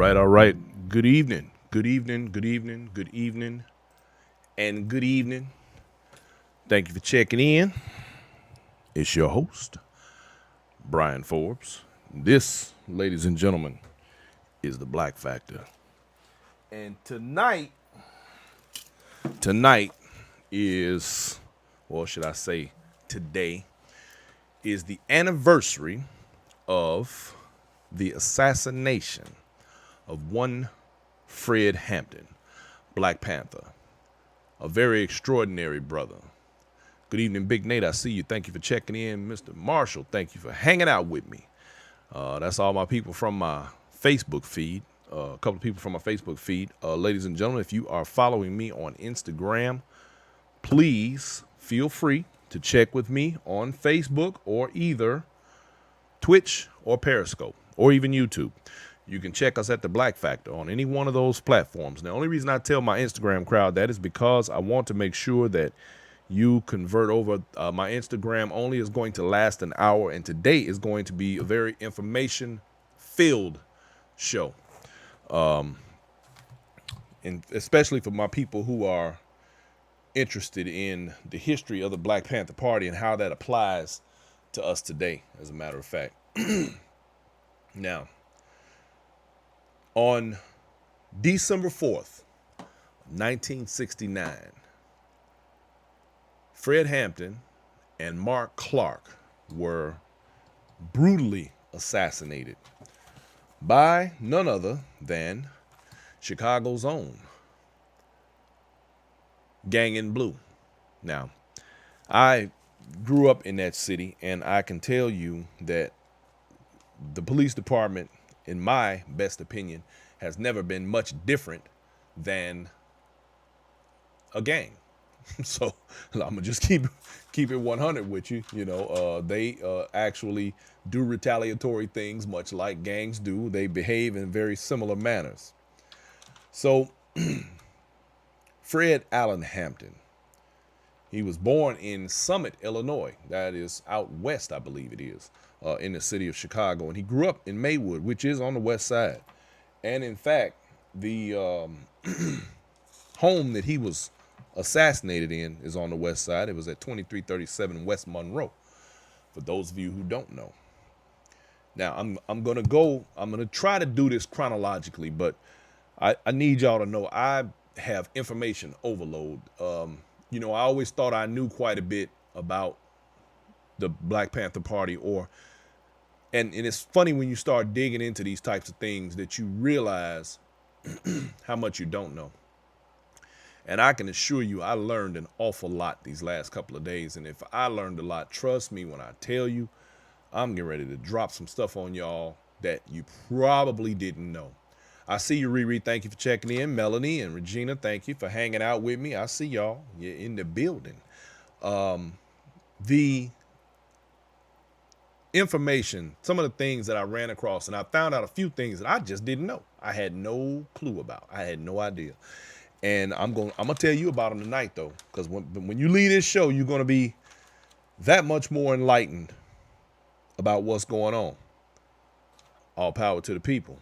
All right. Good evening. Good evening. Good evening. Good evening. And good evening. Thank you for checking in. It's your host, Brian Forbes. This, ladies and gentlemen, is the Black Factor. And tonight is, or should I say today, is the anniversary of the assassination of one Fred Hampton, Black Panther, a very extraordinary brother. Good evening, Big Nate. I see you. Thank you for checking in. Mr. Marshall, thank you for hanging out with me. That's all my people from my Facebook feed. A couple of people from my Facebook feed. Ladies and gentlemen, if you are following me on Instagram, please feel free to check with me on Facebook or either Twitch or Periscope or even YouTube. You can check us at the Black Factor on any one of those platforms. Now, the only reason I tell my Instagram crowd that is because I want to make sure that you convert over. My Instagram only is going to last an hour, and today is going to be a very information-filled show. And especially for my people who are interested in the history of the Black Panther Party and how that applies to us today, as a matter of fact. Now, on December 4th, 1969, Fred Hampton and Mark Clark were brutally assassinated by none other than Chicago's own Gang in Blue. Now, I grew up in that city, and I can tell you that the police department, in my best opinion, has never been much different than a gang. So I'm gonna just keep it 100 with you. You know, they actually do retaliatory things, much like gangs do. They behave in very similar manners. So Fred Allen Hampton, he was born in Summit, Illinois. That is out west, I believe it is, in the city of Chicago. And he grew up in Maywood, which is on the west side. And in fact, the home that he was assassinated in is on the west side. It was at 2337 West Monroe, for those of you who don't know. Now, I'm gonna try to do this chronologically, but I need y'all to know I have information overload. You know, I always thought I knew quite a bit about the Black Panther Party, and it's funny when you start digging into these types of things that you realize how much you don't know. And I can assure you, I learned an awful lot these last couple of days. And if I learned a lot, trust me when I tell you, I'm getting ready to drop some stuff on y'all that you probably didn't know. I see you, Riri. Thank you for checking in. Melanie and Regina, thank you for hanging out with me. I see y'all. You're in the building. The information, some of the things that I ran across, and I found out a few things that I just didn't know. I had no clue about. I had no idea. And I'm gonna tell you about them tonight, though, because when you leave this show, you're gonna be that much more enlightened about what's going on. All power to the people.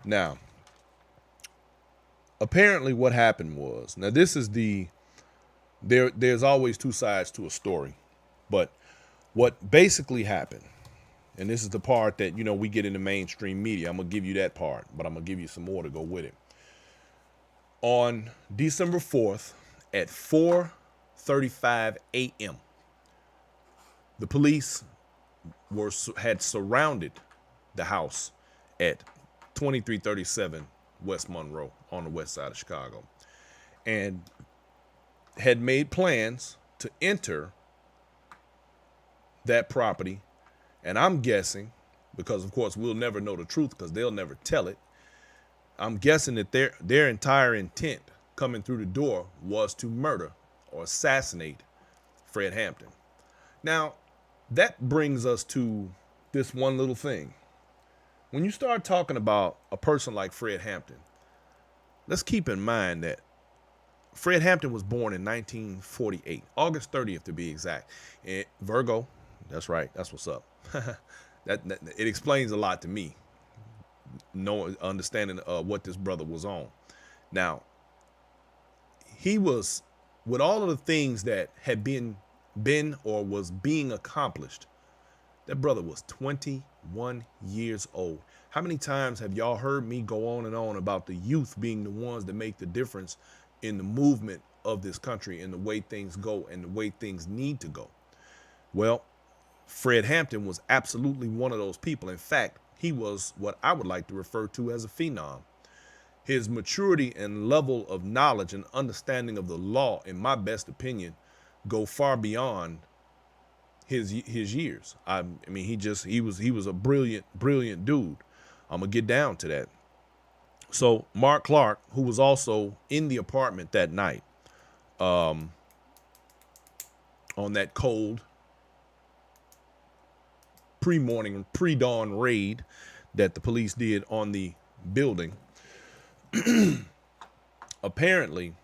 Now, apparently what happened was, now this is there's always two sides to a story, but what basically happened, and this is the part that, you know, we get in the mainstream media. I'm going to give you that part, but I'm going to give you some more to go with it. On December 4th at 4:35 a.m., the police had surrounded the house at 2337 West Monroe on the west side of Chicago, and had made plans to enter that property. And I'm guessing, because of course we'll never know the truth because they'll never tell it, I'm guessing that their entire intent coming through the door was to murder or assassinate Fred Hampton. Now, that brings us to this one little thing. When you start talking about a person like Fred Hampton, let's keep in mind that Fred Hampton was born in 1948, August 30th to be exact. Virgo, that's right, that's what's up. that it explains a lot to me, understanding what this brother was on. Now, he was, with all of the things that had been or was being accomplished, that brother was 21 years old. How many times have y'all heard me go on and on about the youth being the ones that make the difference in the movement of this country and the way things go and the way things need to go? Well, Fred Hampton was absolutely one of those people. In fact, he was what I would like to refer to as a phenom. His maturity and level of knowledge and understanding of the law, in my best opinion, go far beyond his years. I mean, he was a brilliant dude. I'm gonna get down to that. So Mark Clark, who was also in the apartment that night, on that cold pre-dawn raid that the police did on the building, apparently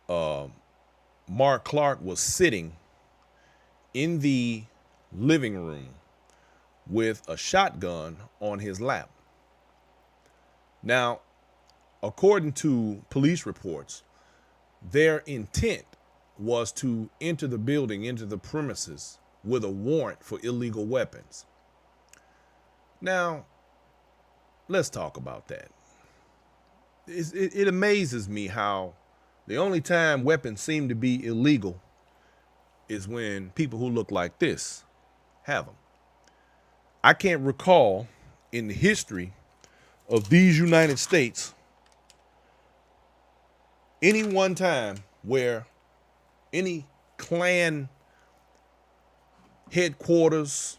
Mark Clark was sitting in the living room with a shotgun on his lap. Now, according to police reports, their intent was to enter the building, into the premises, with a warrant for illegal weapons. Now, let's talk about that. It amazes me how the only time weapons seem to be illegal is when people who look like this have them. I can't recall in the history of these United States any one time where any Klan headquarters,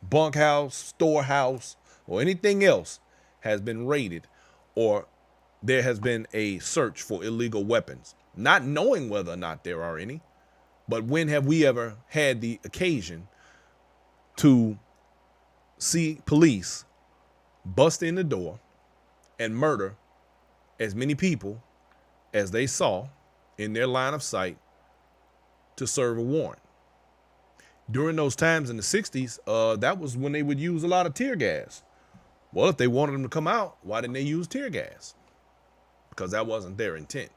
bunkhouse, storehouse, or anything else has been raided, or there has been a search for illegal weapons, not knowing whether or not there are any. But when have we ever had the occasion to see police bust in the door and murder as many people as they saw in their line of sight to serve a warrant? During those times in the 60s, that was when they would use a lot of tear gas. Well, if they wanted them to come out, why didn't they use tear gas? Because that wasn't their intent.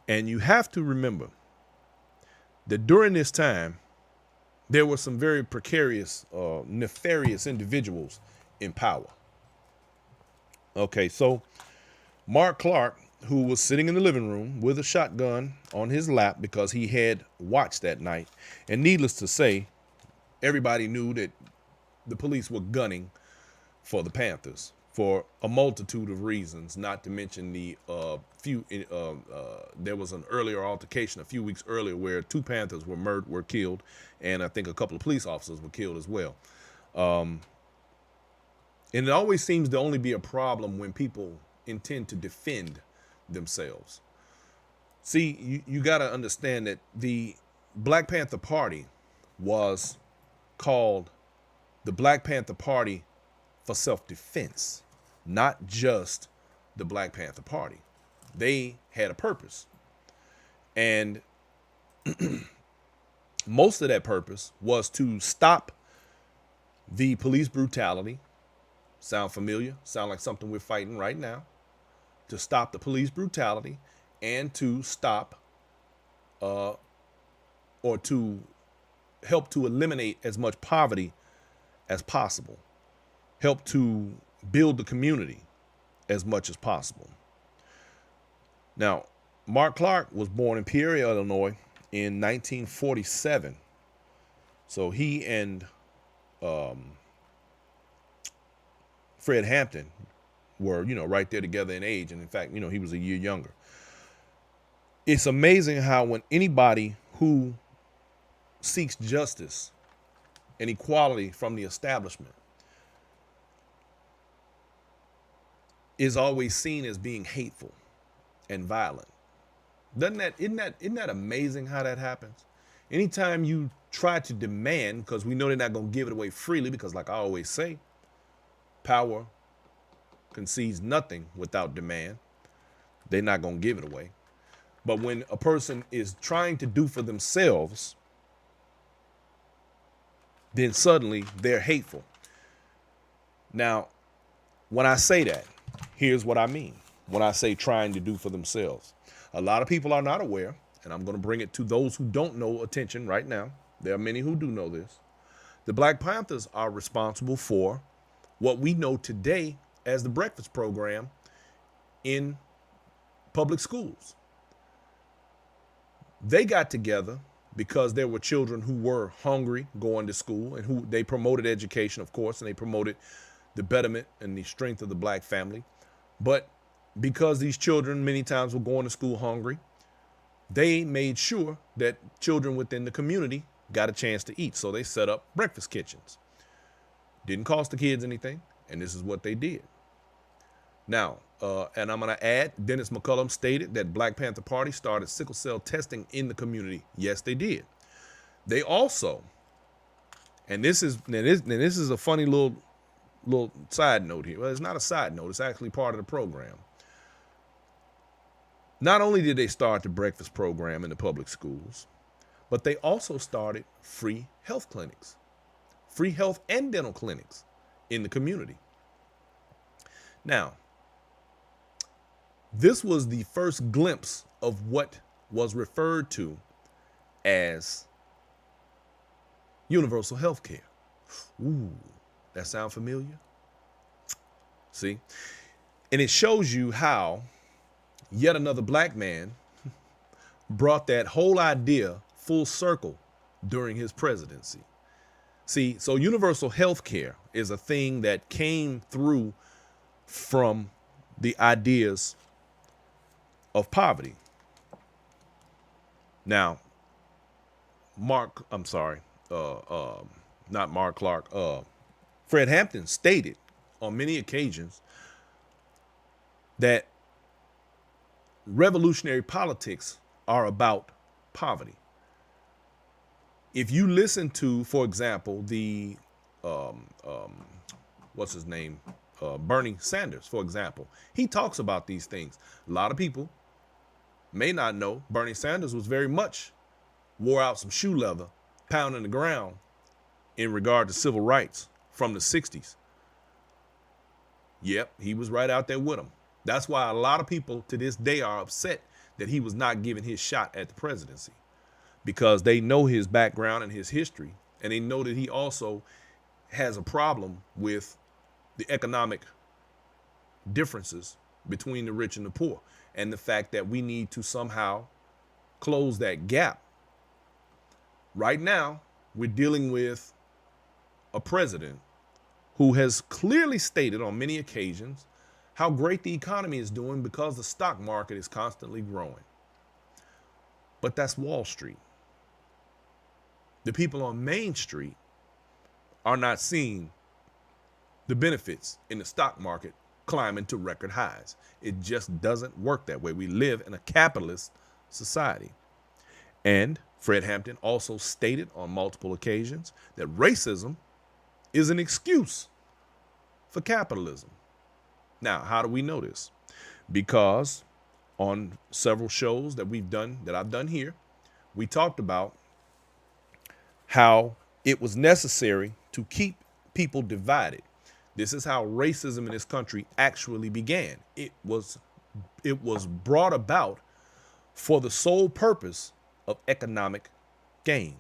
And you have to remember that during this time, there were some very precarious, nefarious individuals in power. Okay, so Mark Clark, who was sitting in the living room with a shotgun on his lap because he had watched that night, and needless to say, everybody knew that the police were gunning for the Panthers for a multitude of reasons, not to mention the there was an earlier altercation a few weeks earlier where 2 Panthers were killed, and I think a couple of police officers were killed as well. And it always seems to only be a problem when people intend to defend themselves. See, you got to understand that the Black Panther Party was called the Black Panther Party for self-defense, not just the Black Panther Party. They had a purpose. And most of that purpose was to stop the police brutality. Sound familiar? Sound like something we're fighting right now. To stop the police brutality and to stop or to help to eliminate as much poverty as possible. Help to build the community as much as possible. Now, Mark Clark was born in Peoria, Illinois in 1947. So he and Fred Hampton were, right there together in age. And in fact, he was a year younger. It's amazing how when anybody who seeks justice and equality from the establishment is always seen as being hateful and violent. Isn't that amazing how that happens? Anytime you try to demand, because we know they're not going to give it away freely, because like I always say, power concedes nothing without demand. They're not going to give it away. But when a person is trying to do for themselves, then suddenly they're hateful. Now, When I say that, here's what I mean. When I say trying to do for themselves, a lot of people are not aware, and I'm going to bring it to those who don't know attention right now. There are many who do know this. The Black Panthers are responsible for what we know today as the breakfast program in public schools. They got together because there were children who were hungry going to school, and who they promoted education, of course, and they promoted the betterment and the strength of the black family. But because these children many times were going to school hungry, they made sure that children within the community got a chance to eat. So they set up breakfast kitchens. Didn't cost the kids anything, and this is what they did. Now, and I'm going to add, Dennis McCullum stated that Black Panther Party started sickle cell testing in the community. Yes, they did. They also, and this is a funny little side note here. Well, it's not a side note. It's actually part of the program. Not only did they start the breakfast program in the public schools, but they also started free health clinics, free health and dental clinics in the community. Now, this was the first glimpse of what was referred to as universal health care. Ooh, that sound familiar? See? And it shows you how yet another black man brought that whole idea full circle during his presidency. See, so universal health care is a thing that came through from the ideas of poverty. Now, Fred Hampton stated on many occasions that revolutionary politics are about poverty. If you listen to, for example, the Bernie Sanders, for example, he talks about these things. A lot of people may not know Bernie Sanders was very much wore out some shoe leather, pounding the ground in regard to civil rights from the 60s. Yep, he was right out there with them. That's why a lot of people to this day are upset that he was not given his shot at the presidency, because they know his background and his history, and they know that he also has a problem with the economic differences between the rich and the poor, and the fact that we need to somehow close that gap. Right now, we're dealing with a president who has clearly stated on many occasions how great the economy is doing because the stock market is constantly growing. But that's Wall Street. The people on Main Street are not seeing the benefits in the stock market climbing to record highs. It just doesn't work that way. We live in a capitalist society. And Fred Hampton also stated on multiple occasions that racism is an excuse for capitalism. Now, how do we know this? Because on several shows that I've done here, we talked about how it was necessary to keep people divided. This is how racism in this country actually began. It was brought about for the sole purpose of economic gain.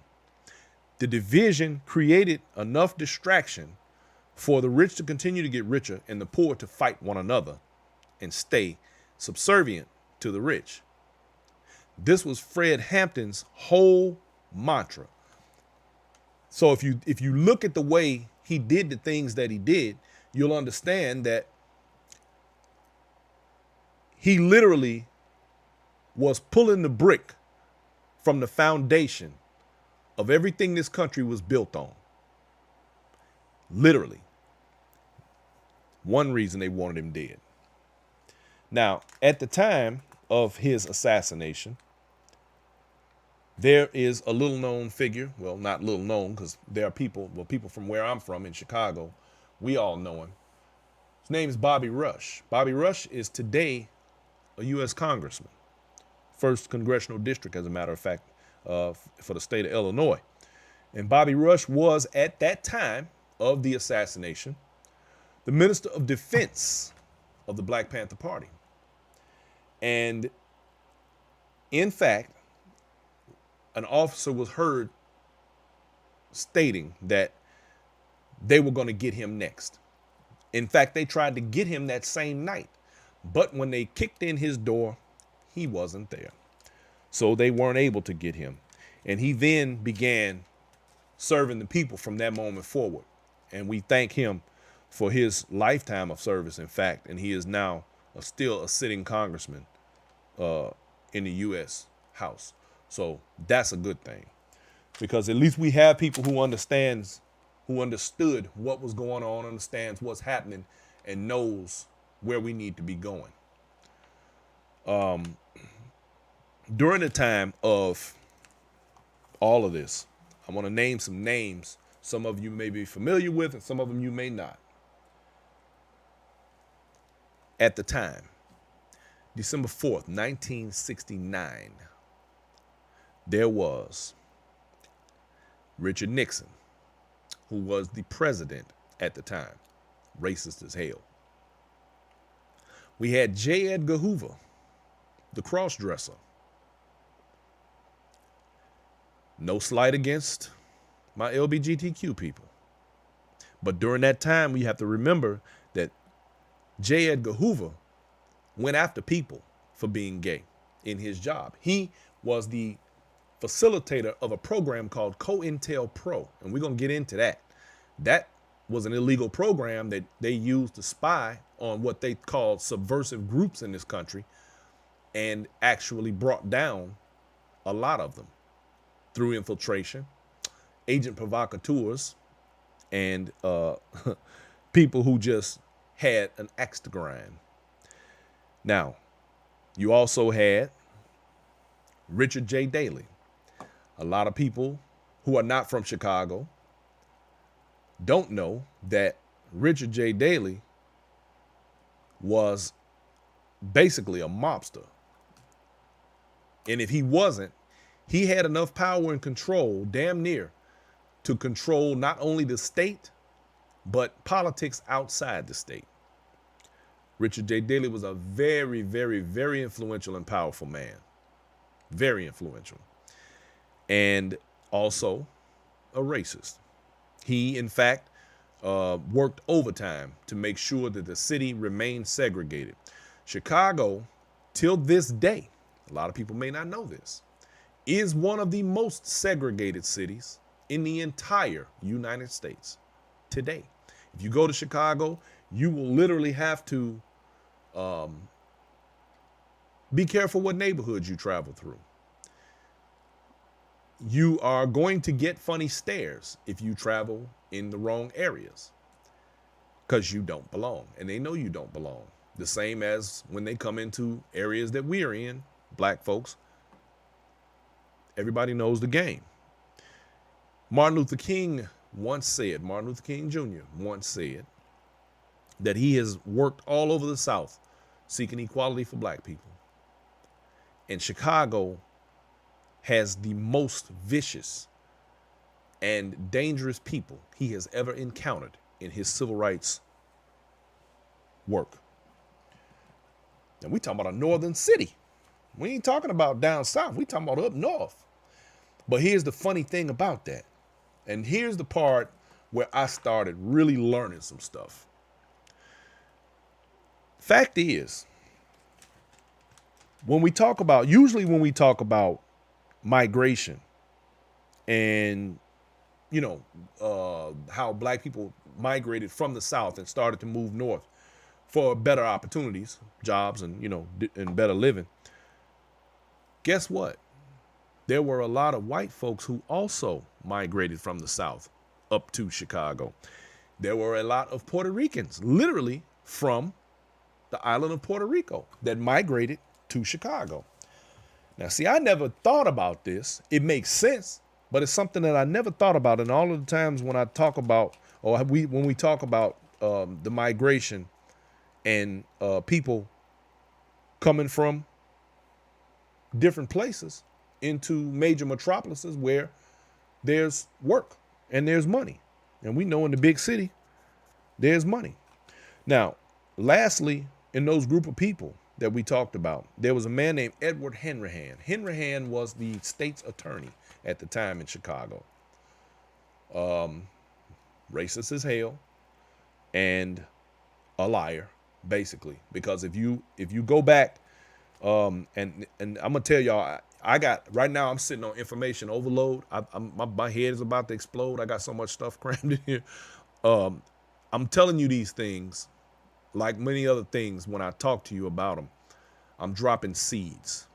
The division created enough distraction for the rich to continue to get richer and the poor to fight one another and stay subservient to the rich. This was Fred Hampton's whole mantra. So if you look at the way he did the things that he did, you'll understand that he literally was pulling the brick from the foundation of everything this country was built on. Literally. One reason they wanted him dead. Now, at the time of his assassination, there is a little known figure. Well, not little known, because there are people from where I'm from in Chicago, we all know him. His name is Bobby Rush. Bobby Rush is today a U.S. congressman, 1st congressional district, as a matter of fact, for the state of Illinois. And Bobby Rush was, at that time of the assassination, the Minister of Defense of the Black Panther Party. And in fact, an officer was heard stating that they were going to get him next. In fact, they tried to get him that same night. But when they kicked in his door, he wasn't there. So they weren't able to get him. And he then began serving the people from that moment forward. And we thank him for his lifetime of service, in fact. And he is now still a sitting congressman in the U.S. House. So that's a good thing, because at least we have people who understood what was going on, understands what's happening, and knows where we need to be going. During the time of all of this, I want to name some names. Some of you may be familiar with, and some of them you may not. At the time, December 4th, 1969, there was Richard Nixon, who was the president at the time, racist as hell. We had J. Edgar Hoover, the cross-dresser. No slight against my LGBTQ people. But during that time, we have to remember that J. Edgar Hoover went after people for being gay in his job. He was the facilitator of a program called COINTELPRO, and we're going to get into that. That was an illegal program that they used to spy on what they called subversive groups in this country, and actually brought down a lot of them through infiltration, agent provocateurs, and people who just had an axe to grind. Now, you also had Richard J. Daley. A lot of people who are not from Chicago don't know that Richard J. Daley was basically a mobster. And if he wasn't, he had enough power and control, damn near, to control not only the state, but politics outside the state. Richard J. Daley was a very, very, very influential and powerful man. Very influential. And also a racist. He, in fact, worked overtime to make sure that the city remained segregated. Chicago, till this day, a lot of people may not know this, is one of the most segregated cities in the entire United States today. If you go to Chicago, you will literally have to be careful what neighborhoods you travel through. You are going to get funny stares if you travel in the wrong areas, because you don't belong, and they know you don't belong. The same as when they come into areas that we are in, black folks. Everybody knows the game. Martin Luther King Jr. once said that he has worked all over the South seeking equality for black people. And Chicago has the most vicious and dangerous people he has ever encountered in his civil rights work. And we talking about a northern city. We ain't talking about down south. We talking about up north. But here's the funny thing about that. And here's the part where I started really learning some stuff. Fact is, usually when we talk about migration and, how black people migrated from the South and started to move north for better opportunities, jobs, and, and better living. Guess what? There were a lot of white folks who also migrated from the South up to Chicago. There were a lot of Puerto Ricans, literally from the island of Puerto Rico, that migrated to Chicago. Now, see, I never thought about this. It makes sense, but it's something that I never thought about. And all of the times when I talk about, when we talk about the migration and people coming from different places into major metropolises where there's work and there's money. And we know in the big city, there's money. Now, lastly, in those group of people that we talked about, there was a man named Edward Henrihan. Henrihan was the state's attorney at the time in Chicago. Racist as hell and a liar, basically. Because if you go back, and I'm gonna tell y'all, I got right now. I'm sitting on information overload. My head is about to explode. I got so much stuff crammed in here. I'm telling you these things, like many other things. When I talk to you about them, I'm dropping seeds.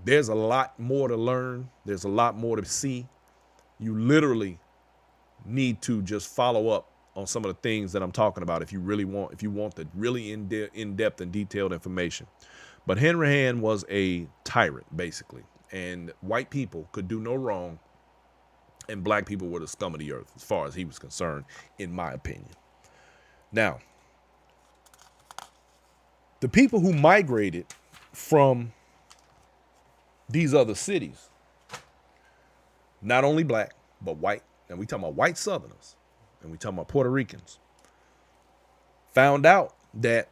There's a lot more to learn. There's a lot more to see. You literally need to just follow up on some of the things that I'm talking about if you want the really in-depth and detailed information. But Henrihan was a tyrant, basically, and white people could do no wrong, and black people were the scum of the earth, as far as he was concerned, in my opinion. Now, the people who migrated from these other cities, not only black, but white, and we talking about white Southerners, and we talking about Puerto Ricans, found out that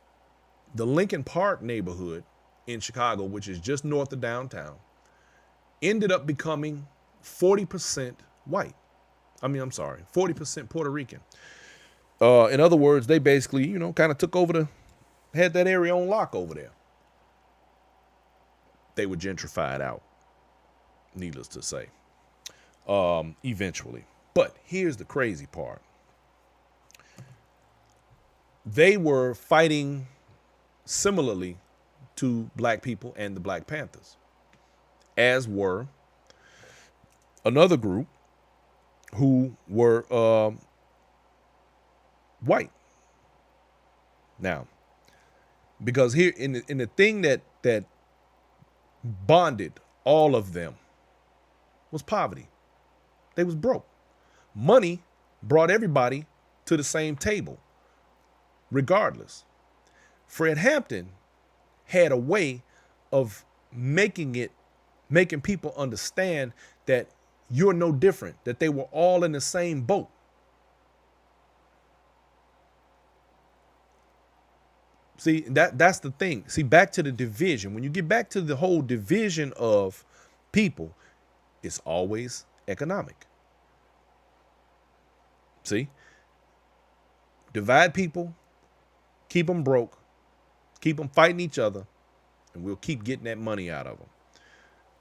the Lincoln Park neighborhood in Chicago, which is just north of downtown, ended up becoming 40% white. 40% Puerto Rican. In other words, they basically, kind of took over had that area on lock over there. They were gentrified out, needless to say, eventually. But here's the crazy part. They were fighting similarly to black people and the Black Panthers, as were another group who were white. Now, because here in the thing that bonded all of them was poverty. They was broke. Money brought everybody to the same table, regardless. Fred Hampton had a way of making people understand that you're no different, that they were all in the same boat. See, that's the thing. See, back to the division. When you get back to the whole division of people, it's always economic. See? Divide people, keep them broke, keep them fighting each other, and we'll keep getting that money out of them.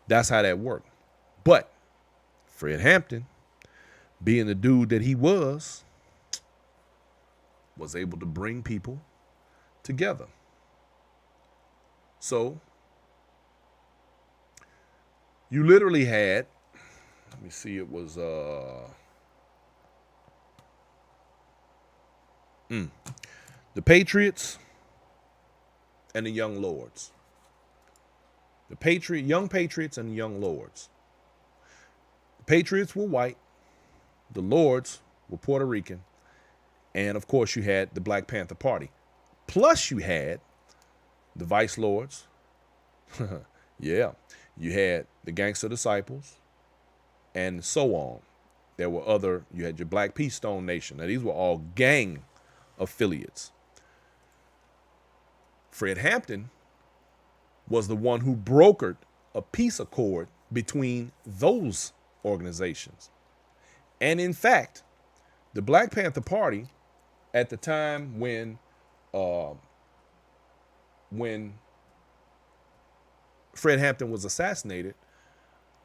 That's how that worked. But Fred Hampton, being the dude that he was able to bring people together. So you literally had, let me see, it was the Patriots and the Young Lords. Young Patriots and the Young Lords. The Patriots were white. The Lords were Puerto Rican. And of course you had the Black Panther Party. Plus you had the Vice Lords. Yeah. You had the Gangster Disciples and so on. There were you had your Black Peace Stone Nation. Now these were all gang affiliates. Fred Hampton was the one who brokered a peace accord between those organizations. And in fact, the Black Panther Party, at the time when Fred Hampton was assassinated,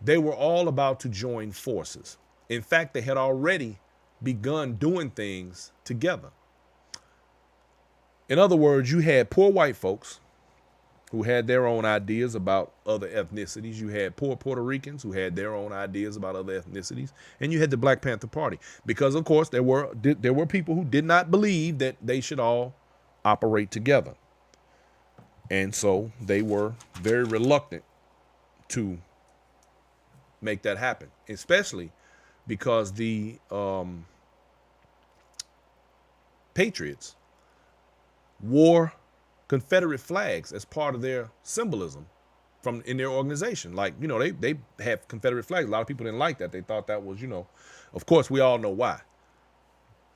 they were all about to join forces. In fact, they had already begun doing things together. In other words, you had poor white folks who had their own ideas about other ethnicities. You had poor Puerto Ricans who had their own ideas about other ethnicities. And you had the Black Panther Party. Because, of course, there were people who did not believe that they should all operate together. And so they were very reluctant to make that happen, especially because the Patriots wore Confederate flags as part of their symbolism in their organization. Like, they have Confederate flags. A lot of people didn't like that. They thought that was, of course, we all know why.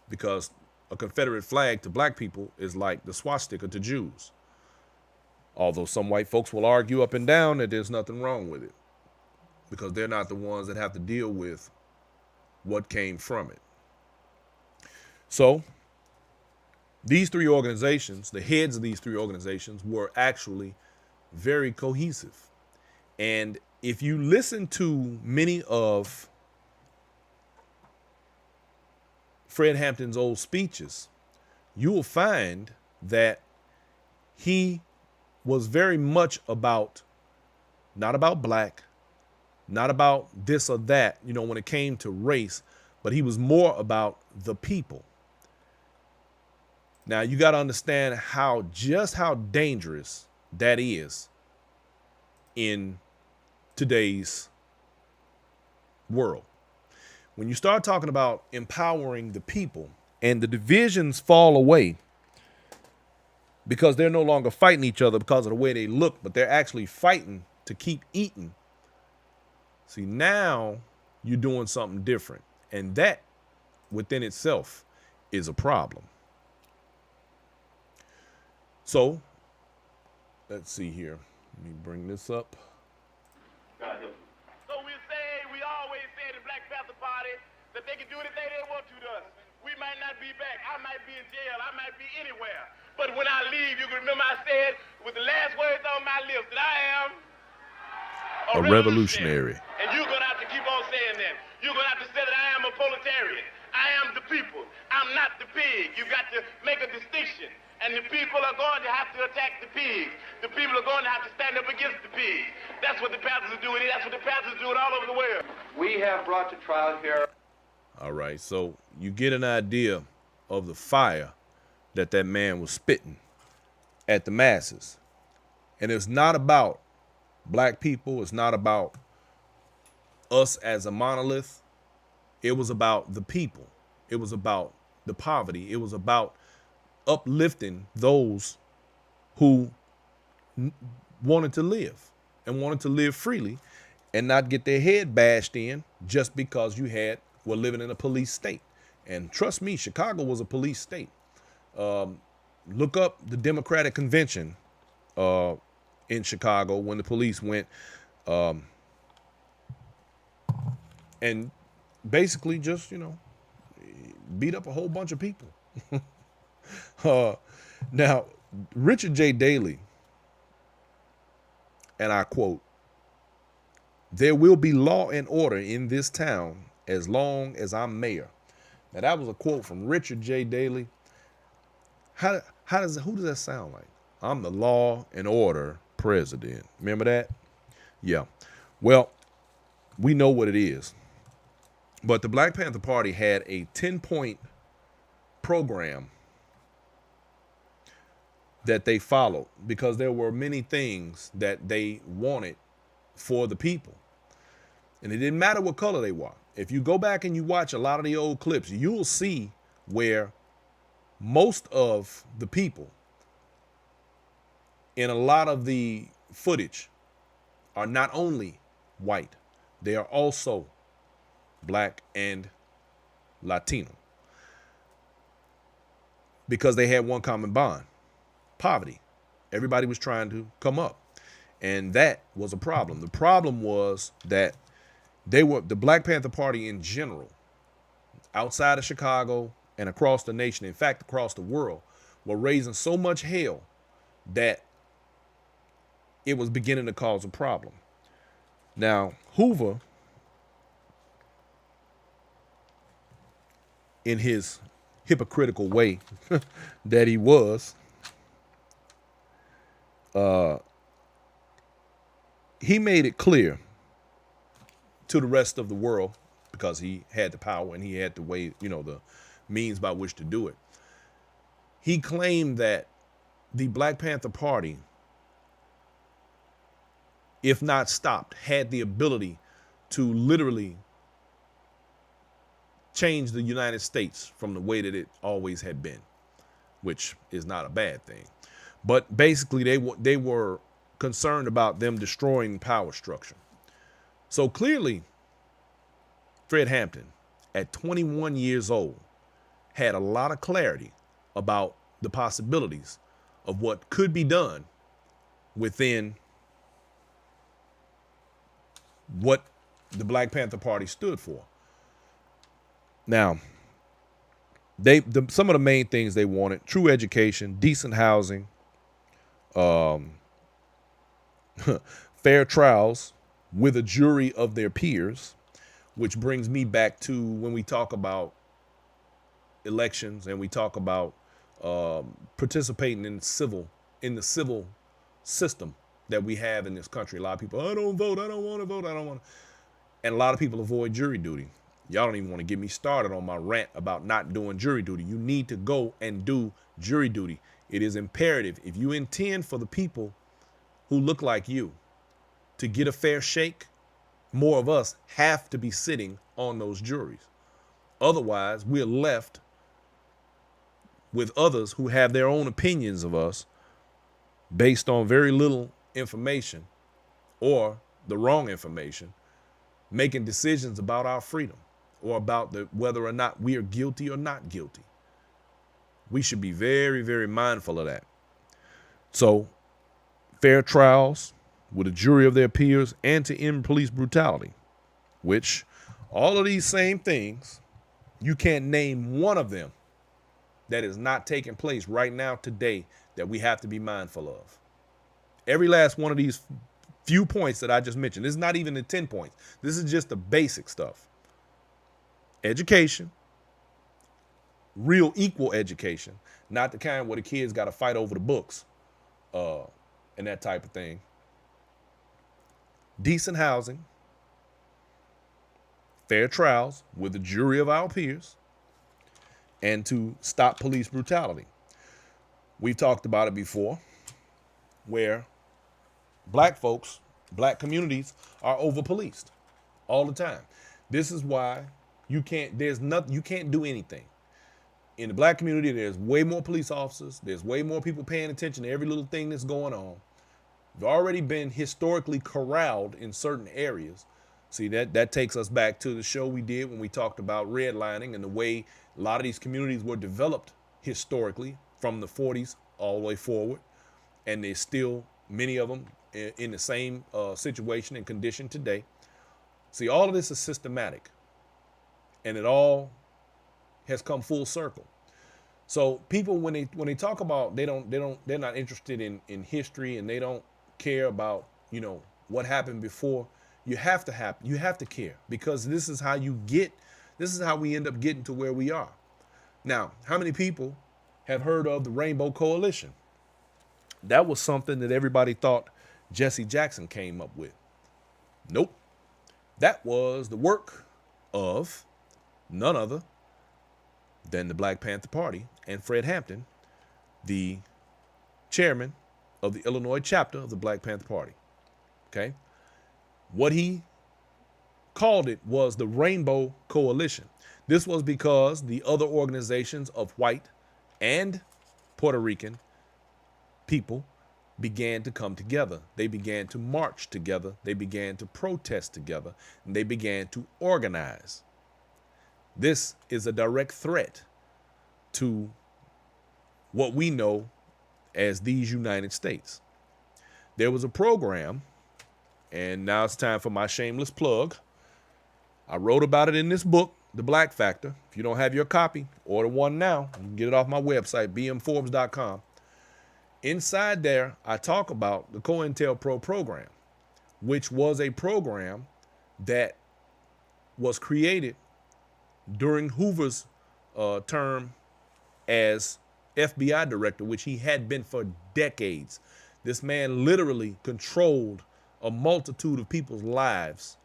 Because a Confederate flag to black people is like the swastika to Jews. Although some white folks will argue up and down that there's nothing wrong with it because they're not the ones that have to deal with what came from it. So these three organizations, the heads of these three organizations, were actually very cohesive. And if you listen to many of Fred Hampton's old speeches, you will find that he was very much about, not about black, not about this or that, when it came to race, but he was more about the people. Now, you got to understand just how dangerous that is in today's world. When you start talking about empowering the people and the divisions fall away because they're no longer fighting each other because of the way they look, but they're actually fighting to keep eating. See, now you're doing something different. And that within itself is a problem. So let's see here. Let me bring this up. So we always say the Black Panther Party that they can do anything they want to us. We might not be back. I might be in jail. I might be anywhere. But when I leave, you can remember I said with the last words on my lips that I am a revolutionary. And you're going to have to keep on saying that. You're going to have to say that I am a proletarian. I am the people. I'm not the pig. You've got to make a distinction. And the people are going to have to attack the pigs. The people are going to have to stand up against the pigs. That's what the Panthers are doing. That's what the Panthers are doing all over the world. We have brought to trial here. All right, so you get an idea of the fire that man was spitting at the masses. And it's not about black people. It's not about us as a monolith. It was about the people. It was about the poverty. It was about uplifting those who wanted to live and wanted to live freely and not get their head bashed in just because you were living in a police state. And trust me, Chicago was a police state. Look up the Democratic Convention in Chicago when the police went and basically just, beat up a whole bunch of people. Now, Richard J. Daley, and I quote, "There will be law and order in this town as long as I'm mayor." Now, that was a quote from Richard J. Daley. Who does that sound like? I'm the law and order president. Remember that? Yeah. Well, we know what it is. But the Black Panther Party had a 10-point program that they followed because there were many things that they wanted for the people. And it didn't matter what color they were. If you go back and you watch a lot of the old clips, you'll see where most of the people in a lot of the footage are not only white, they are also black and Latino because they had one common bond: poverty. Everybody was trying to come up, and that was a problem. The problem was that the Black Panther Party in general, outside of Chicago and across the nation, in fact, across the world, were raising so much hell that it was beginning to cause a problem. Now, Hoover, in his hypocritical way that he was, he made it clear to the rest of the world, because he had the power and he had the way, the means by which to do it. He claimed that the Black Panther Party, if not stopped, had the ability to literally change the United States from the way that it always had been, which is not a bad thing. But basically, they were concerned about them destroying power structure. So clearly, Fred Hampton, at 21 years old, had a lot of clarity about the possibilities of what could be done within what the Black Panther Party stood for. Now, some of the main things they wanted: true education, decent housing, fair trials with a jury of their peers, which brings me back to when we talk about elections and we talk about participating in the civil system that we have in this country. A lot of people, I don't vote, I don't want to vote, I don't want to. And a lot of people avoid jury duty. Y'all don't even want to get me started on my rant about not doing jury duty. You need to go and do jury duty. It is imperative. If you intend for the people who look like you to get a fair shake, more of us have to be sitting on those juries. Otherwise, we're left with others who have their own opinions of us based on very little information or the wrong information, making decisions about our freedom or about whether or not we are guilty or not guilty. We should be very, very mindful of that. So, fair trials with a jury of their peers and to end police brutality, which all of these same things, you can't name one of them that is not taking place right now today that we have to be mindful of. Every last one of these few points that I just mentioned, this is not even the 10 points. This is just the basic stuff. Education, real equal education, not the kind where the kids got to fight over the books and that type of thing. Decent housing, fair trials with a jury of our peers, and to stop police brutality. We've talked about it before, where black folks, black communities are over-policed all the time. This is why you can't do anything. In the black community, there's way more police officers. There's way more people paying attention to every little thing that's going on. We've already been historically corralled in certain areas. See, that takes us back to the show we did when we talked about redlining and the way a lot of these communities were developed historically from the 40s all the way forward. And there's still many of them in the same situation and condition today. See, all of this is systematic. And it all has come full circle. So people, when they talk about they're not interested in history and they don't care about, what happened before. You have to care, because this is how we end up getting to where we are. Now, how many people have heard of the Rainbow Coalition? That was something that everybody thought Jesse Jackson came up with. Nope. That was the work of none other than the Black Panther Party and Fred Hampton, the chairman of the Illinois chapter of the Black Panther Party. Okay? What he called it was the Rainbow Coalition. This was because the other organizations of white and Puerto Rican people began to come together. They began to march together. They began to protest together. And they began to organize. This is a direct threat to what we know as these United States. There was a program, and now it's time for my shameless plug. I wrote about it in this book, The Black Factor. If you don't have your copy, order one now. You can get it off my website, bmforbes.com. Inside there, I talk about the COINTELPRO program, which was a program that was created during Hoover's term as FBI director, which he had been for decades. This man literally controlled a multitude of people's lives.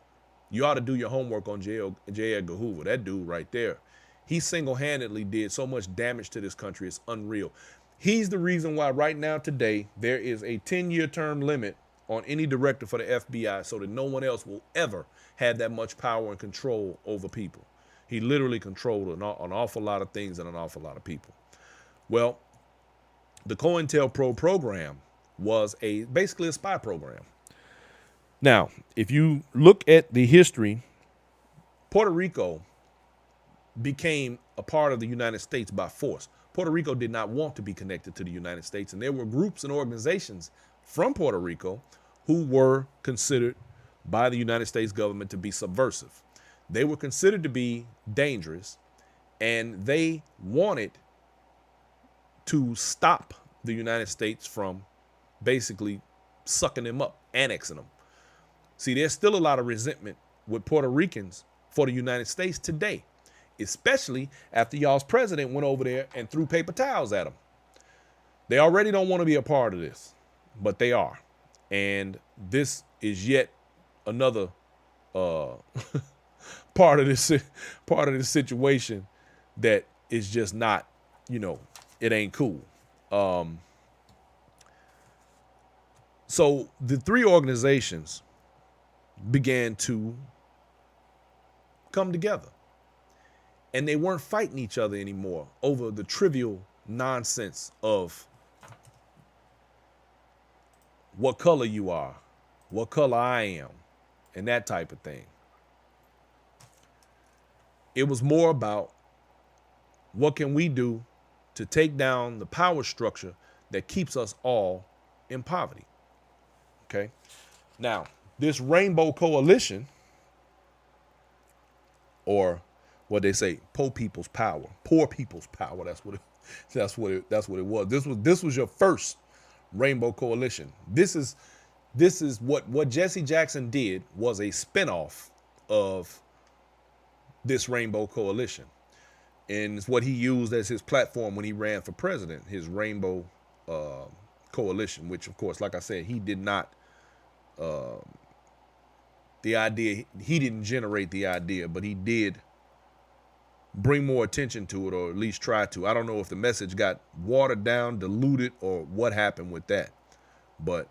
You ought to do your homework on J. Edgar Hoover. That dude right there. He single-handedly did so much damage to this country. It's unreal. He's the reason why right now today there is a 10-year term limit on any director for the FBI so that no one else will ever have that much power and control over people. He literally controlled an awful lot of things and an awful lot of people. Well, the COINTELPRO program was basically a spy program. Now, if you look at the history, Puerto Rico became a part of the United States by force. Puerto Rico did not want to be connected to the United States, and there were groups and organizations from Puerto Rico who were considered by the United States government to be subversive. They were considered to be dangerous, and they wanted to stop the United States from basically sucking them up, annexing them. See, there's still a lot of resentment with Puerto Ricans for the United States today, especially after y'all's president went over there and threw paper towels at them. They already don't want to be a part of this, but they are. And this is yet another part of this situation that is just not, it ain't cool. So the three organizations began to come together, and they weren't fighting each other anymore over the trivial nonsense of what color you are, what color I am, and that type of thing. It was more about what can we do to take down the power structure that keeps us all in poverty. Okay. Now, this Rainbow Coalition, or what they say, poor people's power. That's what it was. This was your first Rainbow Coalition. This is what Jesse Jackson did was a spinoff of this Rainbow Coalition. And it's what he used as his platform when he ran for president, his Rainbow Coalition, which, of course, like I said, he did not, he didn't generate the idea, but he did bring more attention to it, or at least try to. I don't know if the message got watered down, diluted, or what happened with that. But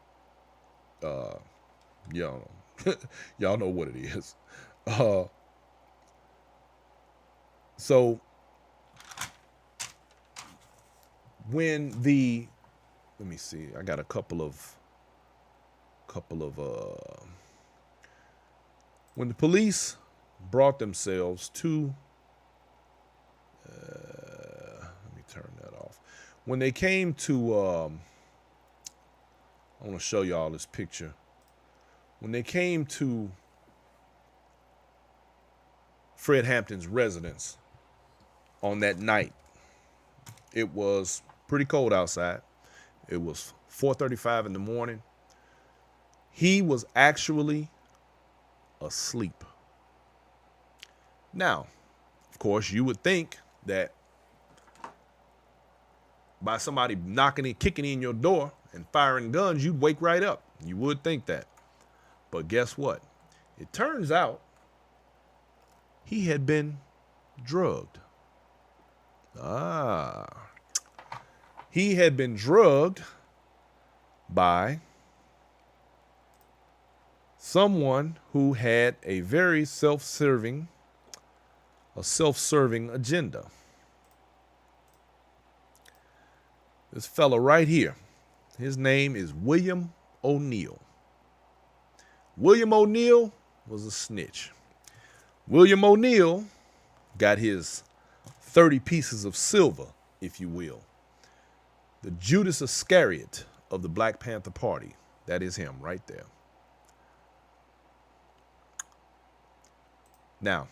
y'all know what it is. So when let me see, I got a couple of when the police brought themselves to let me turn that off. When they came to I want to show y'all this picture. When they came to Fred Hampton's residence on that night, it was pretty cold outside. It was 4:35 in the morning. He was actually asleep. Now, of course, you would think that by somebody knocking and kicking in your door and firing guns, you'd wake right up. You would think that. But guess what? It turns out he had been drugged. He had been drugged by someone who had a very self-serving agenda. This fella right here, his name is William O'Neal. William O'Neal was a snitch. William O'Neal got his 30 pieces of silver, if you will. The Judas Iscariot of the Black Panther Party. That is him right there. Now,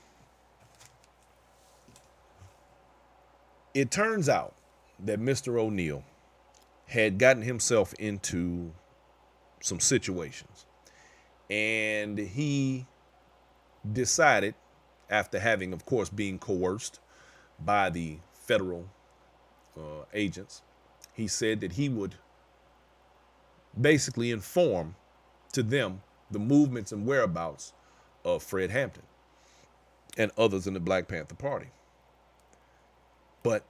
it turns out that Mr. O'Neal had gotten himself into some situations. And he decided, after having, of course, being coerced by the federal agents, he said that he would basically inform to them the movements and whereabouts of Fred Hampton and others in the Black Panther Party. But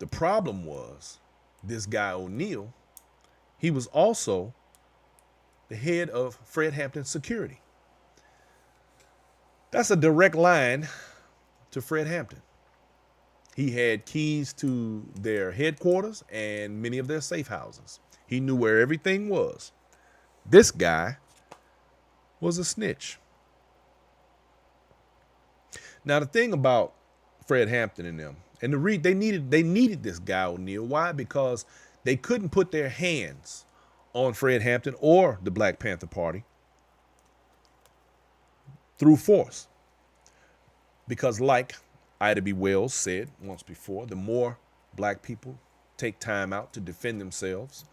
the problem was, this guy O'Neal, he was also the head of Fred Hampton's security. That's a direct line to Fred Hampton. He had keys to their headquarters and many of their safe houses. He knew where everything was. This guy was a snitch. Now, the thing about Fred Hampton and them. And they needed this guy O'Neal. Why? Because they couldn't put their hands on Fred Hampton or the Black Panther Party through force. Because like Ida B. Wells said once before, the more black people take time out to defend themselves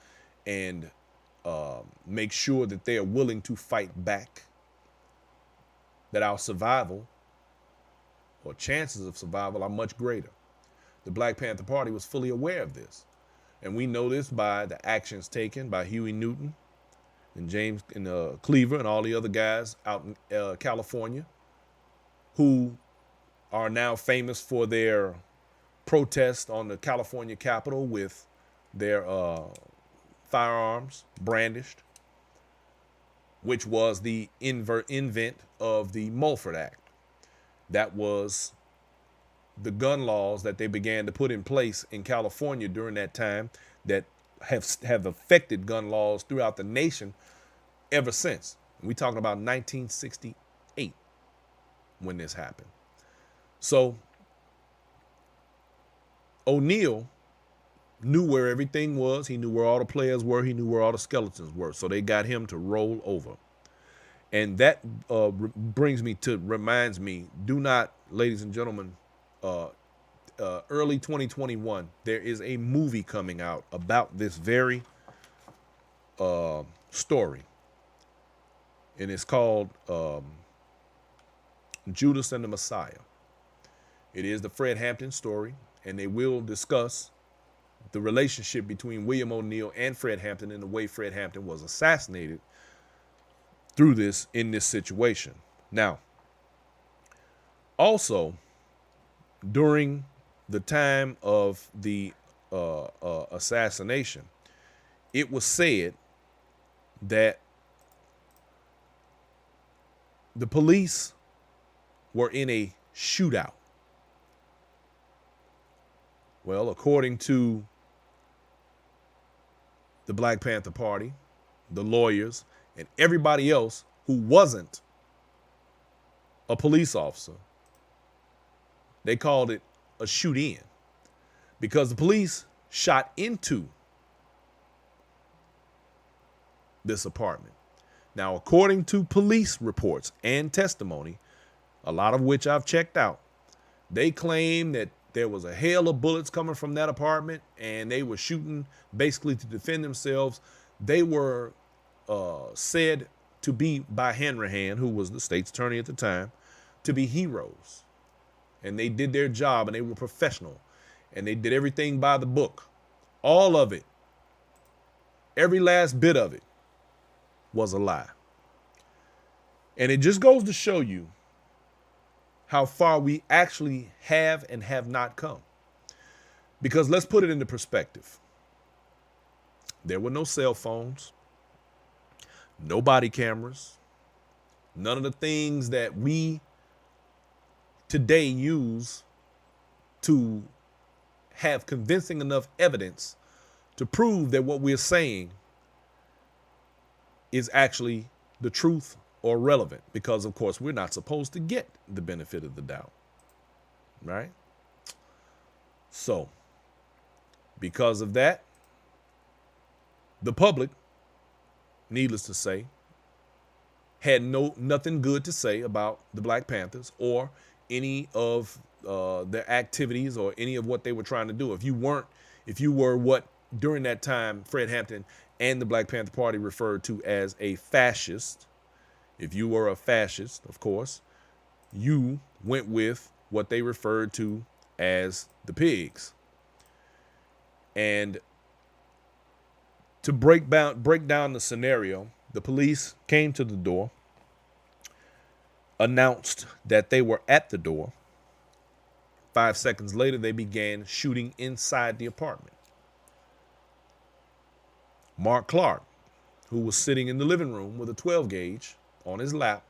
and make sure that they are willing to fight back, that our survival or chances of survival are much greater. The Black Panther Party was fully aware of this. And we know this by the actions taken by Huey Newton and James and Cleaver and all the other guys out in California who are now famous for their protest on the California Capitol with their firearms brandished, which was the invent of the Mulford Act. That was the gun laws that they began to put in place in California during that time that have affected gun laws throughout the nation ever since. We're talking about 1968 when this happened. So O'Neal knew where everything was. He knew where all the players were. He knew where all the skeletons were. So they got him to roll over. And that reminds me, do not, ladies and gentlemen, early 2021, there is a movie coming out about this very story. And it's called Judas and the Messiah. It is the Fred Hampton story, and they will discuss the relationship between William O'Neal and Fred Hampton and the way Fred Hampton was assassinated through this in this situation. Now, also, during the time of the assassination, it was said that the police were in a shootout. Well, according to the Black Panther Party, the lawyers, and everybody else who wasn't a police officer, they called it a shoot-in because the police shot into this apartment. Now, according to police reports and testimony, a lot of which I've checked out, they claim that there was a hail of bullets coming from that apartment and they were shooting basically to defend themselves. They were said to be by Hanrahan, who was the state's attorney at the time, to be heroes. And they did their job and they were professional and they did everything by the book. All of it, every last bit of it was a lie. And it just goes to show you how far we actually have and have not come. Because let's put it into perspective. There were no cell phones, no body cameras, none of the things that we today use to have convincing enough evidence to prove that what we're saying is actually the truth or relevant, because of course we're not supposed to get the benefit of the doubt, right? So because of that, the public, needless to say, had nothing good to say about the Black Panthers or any of their activities or any of what they were trying to do. If you were what during that time Fred Hampton and the Black Panther Party referred to as a fascist, if you were a fascist, of course, you went with what they referred to as the pigs. And to break down the scenario, the police came to the door, announced that they were at the door. 5 seconds later, they began shooting inside the apartment. Mark Clark, who was sitting in the living room with a 12 gauge on his lap,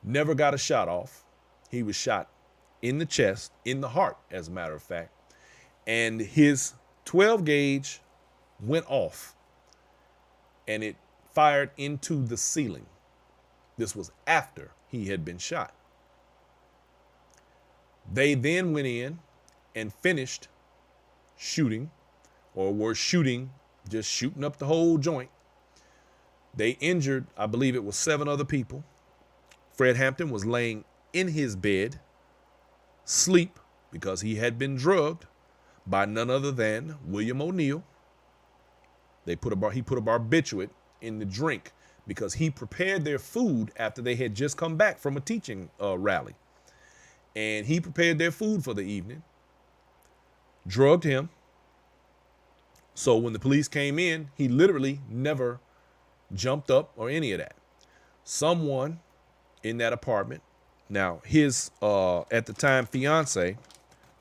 never got a shot off. He was shot in the chest, in the heart, as a matter of fact. And his 12 gauge went off and it fired into the ceiling. This was after he had been shot. They then went in and finished shooting, or were shooting, just shooting up the whole joint. They injured, I believe it was 7 other people. Fred Hampton was laying in his bed, sleep, because he had been drugged by none other than William O'Neill. He put a barbiturate in the drink because he prepared their food after they had just come back from a teaching rally. And he prepared their food for the evening, drugged him. So when the police came in, he literally never jumped up or any of that. Someone in that apartment, now his at the time fiance,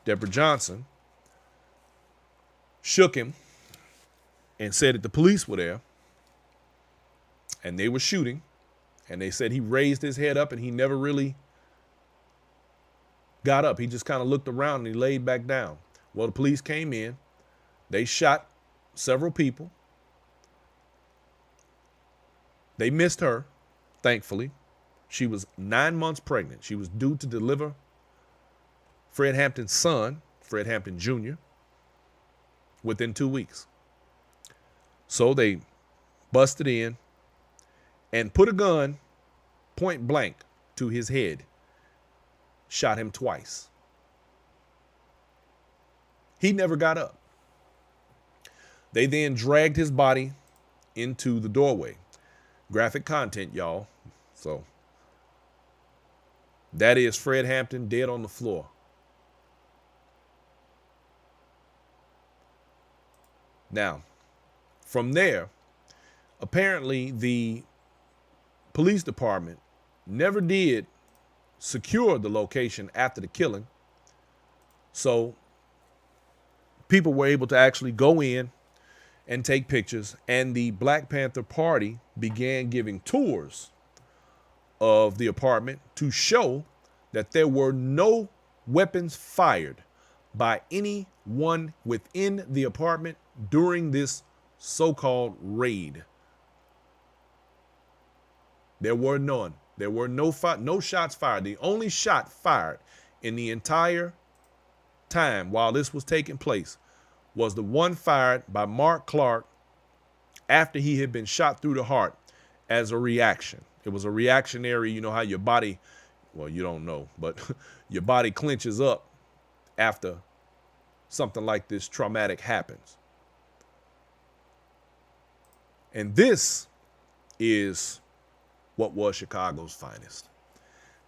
Deborah Johnson, shook him and said that the police were there and they were shooting, and they said he raised his head up and he never really got up. He just kind of looked around and he laid back down. Well, the police came in. They shot several people. They missed her, thankfully. She was 9 months pregnant. She was due to deliver Fred Hampton's son, Fred Hampton Jr., within 2 weeks. So they busted in and put a gun point blank to his head, shot him twice. He never got up. They then dragged his body into the doorway. Graphic content, y'all. So that is Fred Hampton dead on the floor. Now, from there, apparently the police department never did secure the location after the killing. So people were able to actually go in and take pictures, and the Black Panther Party began giving tours of the apartment to show that there were no weapons fired by anyone within the apartment during this so-called raid. There were none. There were no shots fired. The only shot fired in the entire time while this was taking place was the one fired by Mark Clark after he had been shot through the heart as a reaction. It was a reactionary, you know how your body, well, you don't know, but your body clenches up after something like this traumatic happens. And this is what was Chicago's finest.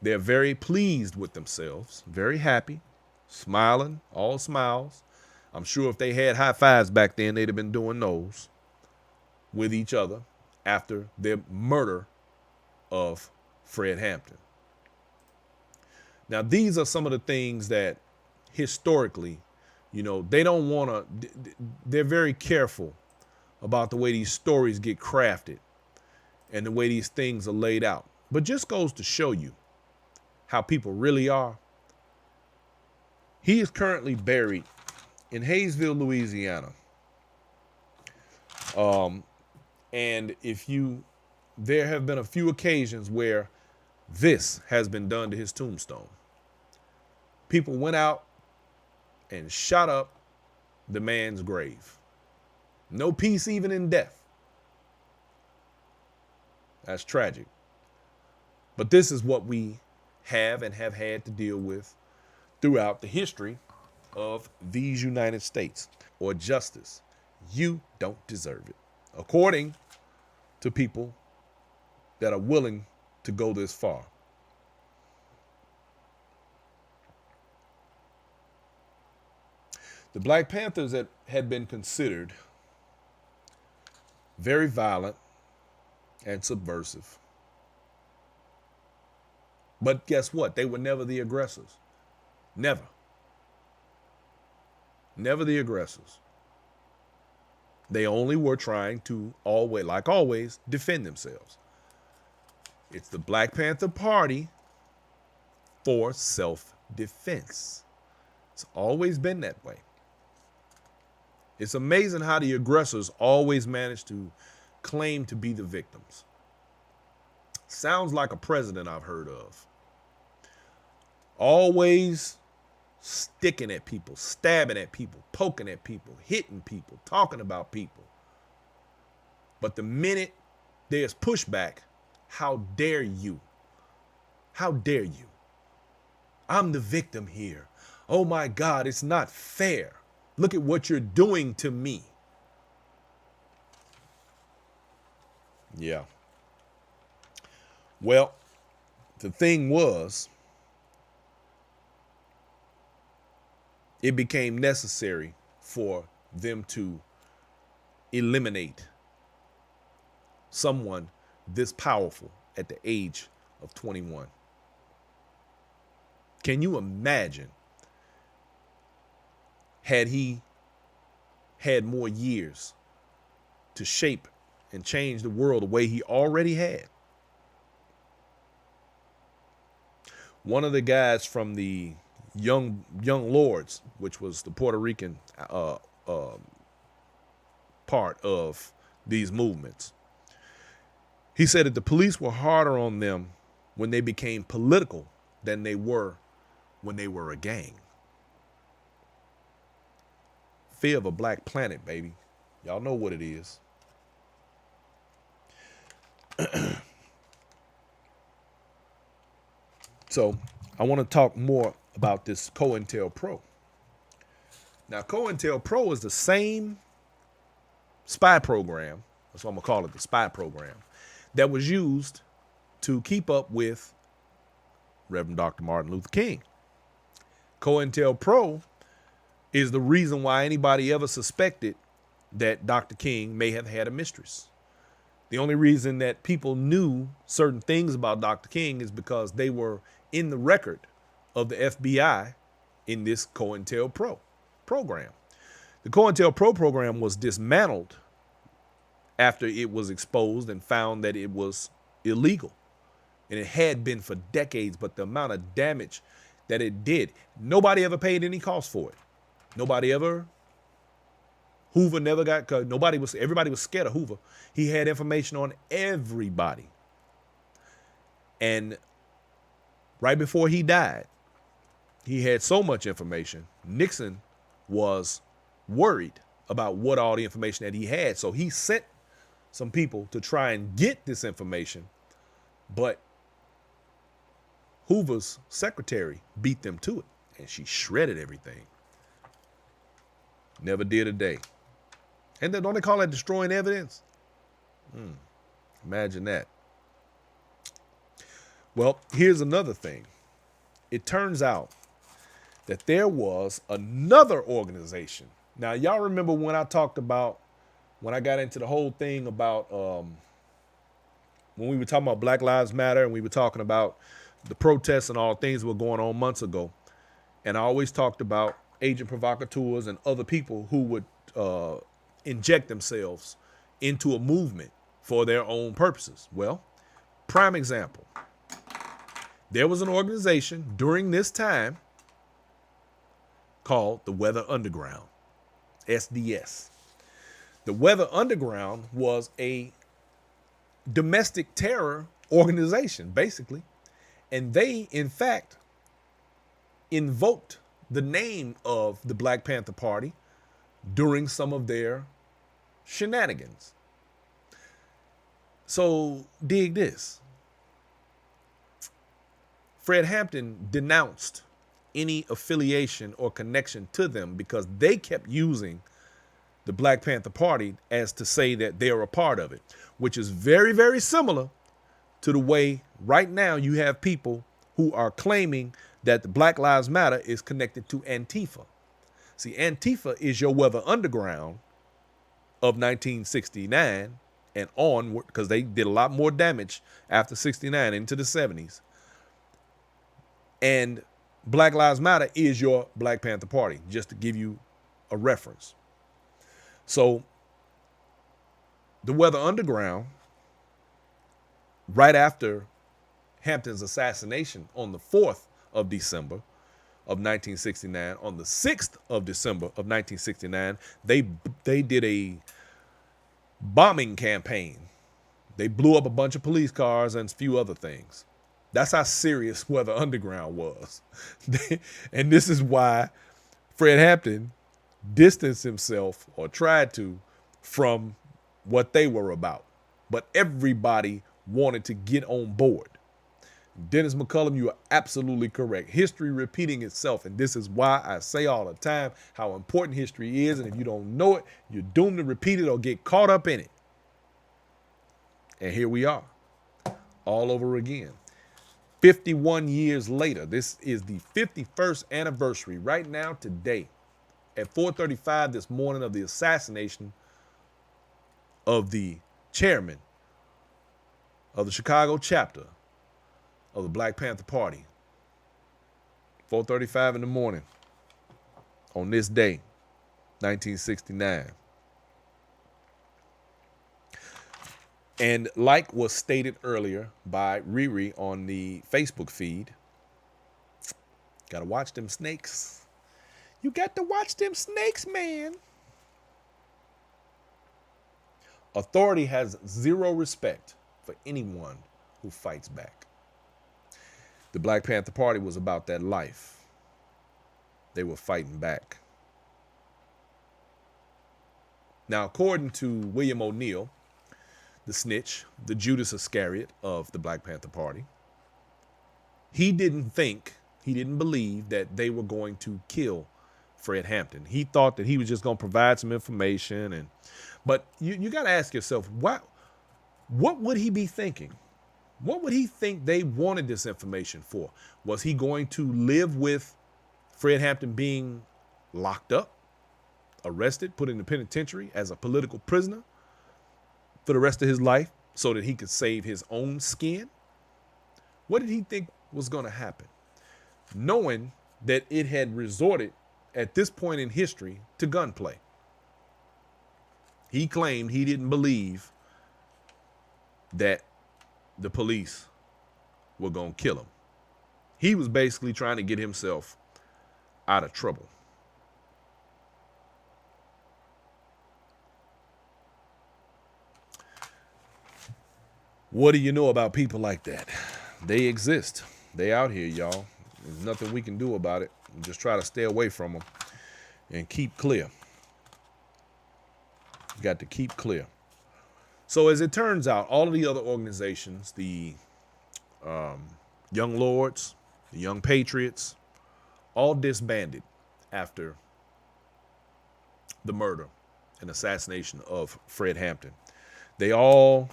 They're very pleased with themselves, very happy, smiling, all smiles. I'm sure if they had high fives back then, they'd have been doing those with each other after their murder of Fred Hampton. Now, these are some of the things that historically, you know, they don't want to, they're very careful about the way these stories get crafted and the way these things are laid out. But just goes to show you how people really are. He is currently buried in Hayesville, Louisiana. And there have been a few occasions where this has been done to his tombstone. People went out and shot up the man's grave. No peace even in death. That's tragic. But this is what we have and have had to deal with throughout the history of these United States. Or justice. You don't deserve it. According to people that are willing to go this far. The Black Panthers that had been considered very violent and subversive. But guess what? They were never the aggressors. Never. Never the aggressors. They only were trying to always, like always, defend themselves. It's the Black Panther Party for self-defense. It's always been that way. It's amazing how the aggressors always manage to claim to be the victims. Sounds like a president I've heard of. Always sticking at people, stabbing at people, poking at people, hitting people, talking about people. But the minute there's pushback, how dare you? How dare you? I'm the victim here. Oh my God, it's not fair. Look at what you're doing to me. Yeah. Well, the thing was, it became necessary for them to eliminate someone this powerful at the age of 21. Can you imagine had he had more years to shape and change the world the way he already had? One of the guys from the Young Lords, which was the Puerto Rican part of these movements, he said that the police were harder on them when they became political than they were when they were a gang. Fear of a Black Planet, baby. Y'all know what it is. So I want to talk more about this COINTELPRO. Now, COINTELPRO is the same spy program, that's what I'm going to call it, the spy program, that was used to keep up with Reverend Dr. Martin Luther King. COINTELPRO is the reason why anybody ever suspected that Dr. King may have had a mistress. The only reason that people knew certain things about Dr. King is because they were in the record of the FBI in this COINTELPRO program. The COINTELPRO program was dismantled after it was exposed and found that it was illegal. And it had been for decades, but the amount of damage that it did, nobody ever paid any cost for it. Nobody ever, Hoover never got cut. Everybody was scared of Hoover. He had information on everybody. And right before he died, he had so much information. Nixon was worried about what all the information that he had. So he sent some people to try and get this information, but Hoover's secretary beat them to it, and she shredded everything. Never did a day. And then don't they call that destroying evidence? Imagine that. Well, here's another thing. It turns out that there was another organization. Now, y'all remember when I talked about, when I got into the whole thing about, when we were talking about Black Lives Matter and we were talking about the protests and all the things that were going on months ago. And I always talked about agent provocateurs and other people who would inject themselves into a movement for their own purposes. Well, prime example. There was an organization during this time called the Weather Underground, SDS. The Weather Underground was a domestic terror organization, basically. And they, in fact, invoked the name of the Black Panther Party during some of their shenanigans. So dig this. Fred Hampton denounced any affiliation or connection to them because they kept using the Black Panther Party as to say that they're a part of it, which is very, very similar to the way right now you have people who are claiming that the Black Lives Matter is connected to Antifa. See, Antifa is your Weather Underground of 1969 and on, because they did a lot more damage after 69 into the 70s. And Black Lives Matter is your Black Panther Party, just to give you a reference. So the Weather Underground, right after Hampton's assassination on the 4th of December of 1969, on the 6th of December of 1969, they did a bombing campaign. They blew up a bunch of police cars and a few other things. That's how serious Weather Underground was. And this is why Fred Hampton distanced himself, or tried to, from what they were about. But everybody wanted to get on board. Dennis McCullum, you are absolutely correct. History repeating itself, and this is why I say all the time how important history is, and if you don't know it, you're doomed to repeat it or get caught up in it. And here we are, all over again. 51 years later, this is the 51st anniversary right now today at 4:35 this morning of the assassination of the chairman of the Chicago chapter of the Black Panther Party. 4:35 in the morning on this day, 1969. And like was stated earlier by Riri on the Facebook feed, gotta watch them snakes. You got to watch them snakes, man. Authority has zero respect for anyone who fights back. The Black Panther Party was about that life. They were fighting back. Now, according to William O'Neill, the snitch, the Judas Iscariot of the Black Panther Party, he didn't believe that they were going to kill Fred Hampton. He thought that he was just going to provide some information. But you got to ask yourself, what would he be thinking? What would he think they wanted this information for? Was he going to live with Fred Hampton being locked up, arrested, put in the penitentiary as a political prisoner for the rest of his life so that he could save his own skin? What did he think was going to happen? Knowing that it had resorted at this point in history to gunplay. He claimed he didn't believe that the police were going to kill him. He was basically trying to get himself out of trouble. What do you know about people like that? They exist. They out here, y'all. There's nothing we can do about it. Just try to stay away from them and keep clear. You got to keep clear. So as it turns out, all of the other organizations, the Young Lords, the Young Patriots, all disbanded after the murder and assassination of Fred Hampton. They all,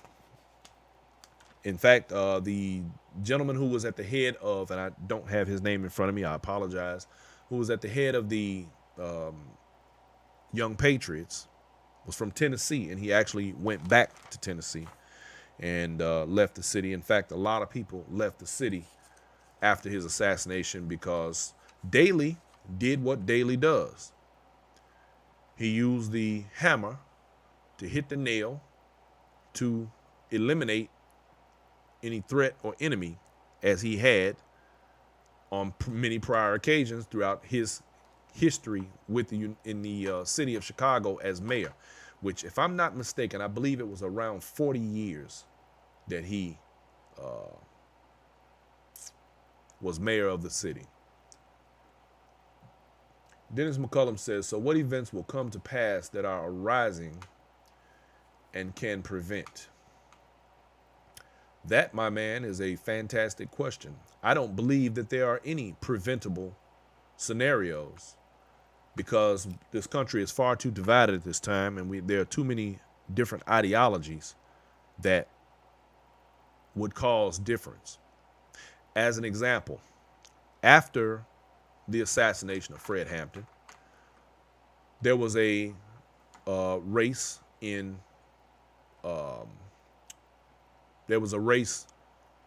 in fact, the gentleman who was at the head of, and I don't have his name in front of me, I apologize, who was at the head of the Young Patriots, was from Tennessee, and he actually went back to Tennessee and left the city. In fact, a lot of people left the city after his assassination because Daley did what Daley does. He used the hammer to hit the nail to eliminate any threat or enemy, as he had on many prior occasions throughout his history in the city of Chicago as mayor, which, if I'm not mistaken, I believe it was around 40 years that he was mayor of the city. Dennis McCullum says, so what events will come to pass that are arising and can prevent? That, my man, is a fantastic question. I don't believe that there are any preventable scenarios because this country is far too divided at this time, and there are too many different ideologies that would cause difference. As an example, after the assassination of Fred Hampton, there was a race in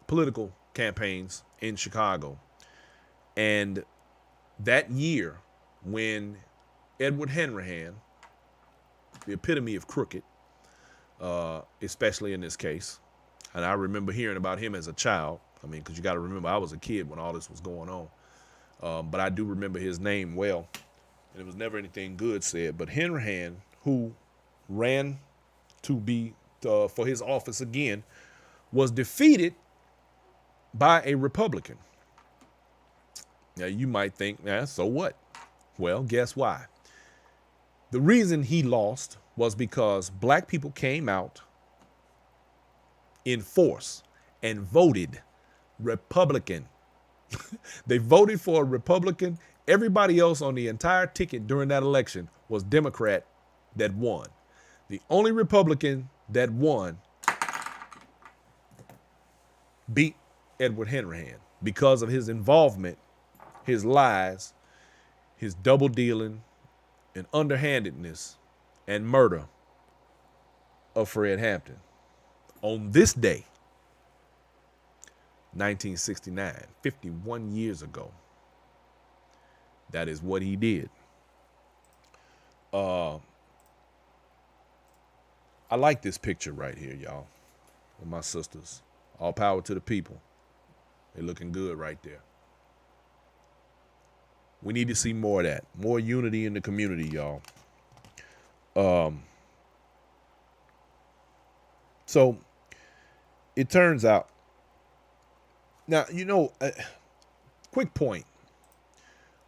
political campaigns in Chicago. And that year, when Edward Hanrahan, the epitome of crooked, especially in this case, and I remember hearing about him as a child. I mean, because you got to remember, I was a kid when all this was going on. But I do remember his name well, and it was never anything good said. But Hanrahan, who ran to be for his office again, was defeated by a Republican. Now, you might think, so what? Well, guess why? The reason he lost was because black people came out in force and voted Republican. They voted for a Republican. Everybody else on the entire ticket during that election was Democrat that won. The only Republican that won beat Edward Henry because of his involvement, his lies, his double dealing, and underhandedness and murder of Fred Hampton. On this day, 1969, 51 years ago, that is what he did. I like this picture right here, y'all, with my sisters. All power to the people. They're looking good right there. We need to see more of that. More unity in the community, y'all. So it turns out. Now, quick point.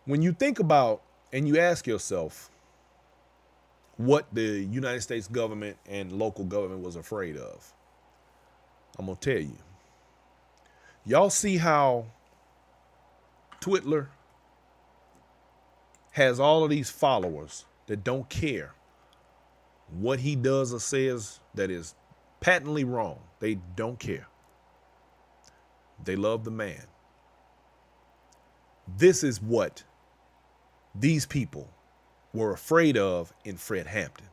When you think about and you ask yourself what the United States government and local government was afraid of, I'm going to tell you. Y'all see how Twitler has all of these followers that don't care what he does or says that is patently wrong. They don't care. They love the man. This is what these people were afraid of in Fred Hampton.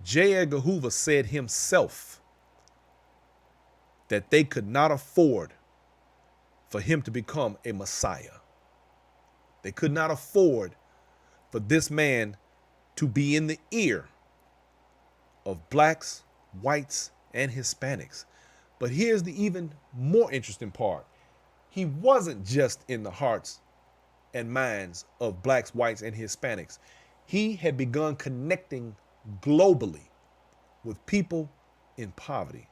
J. Edgar Hoover said himself that they could not afford for him to become a Messiah. They could not afford for this man to be in the ear of blacks, whites, and Hispanics. But here's the even more interesting part. He wasn't just in the hearts and minds of blacks, whites, and Hispanics. He had begun connecting globally with people in poverty,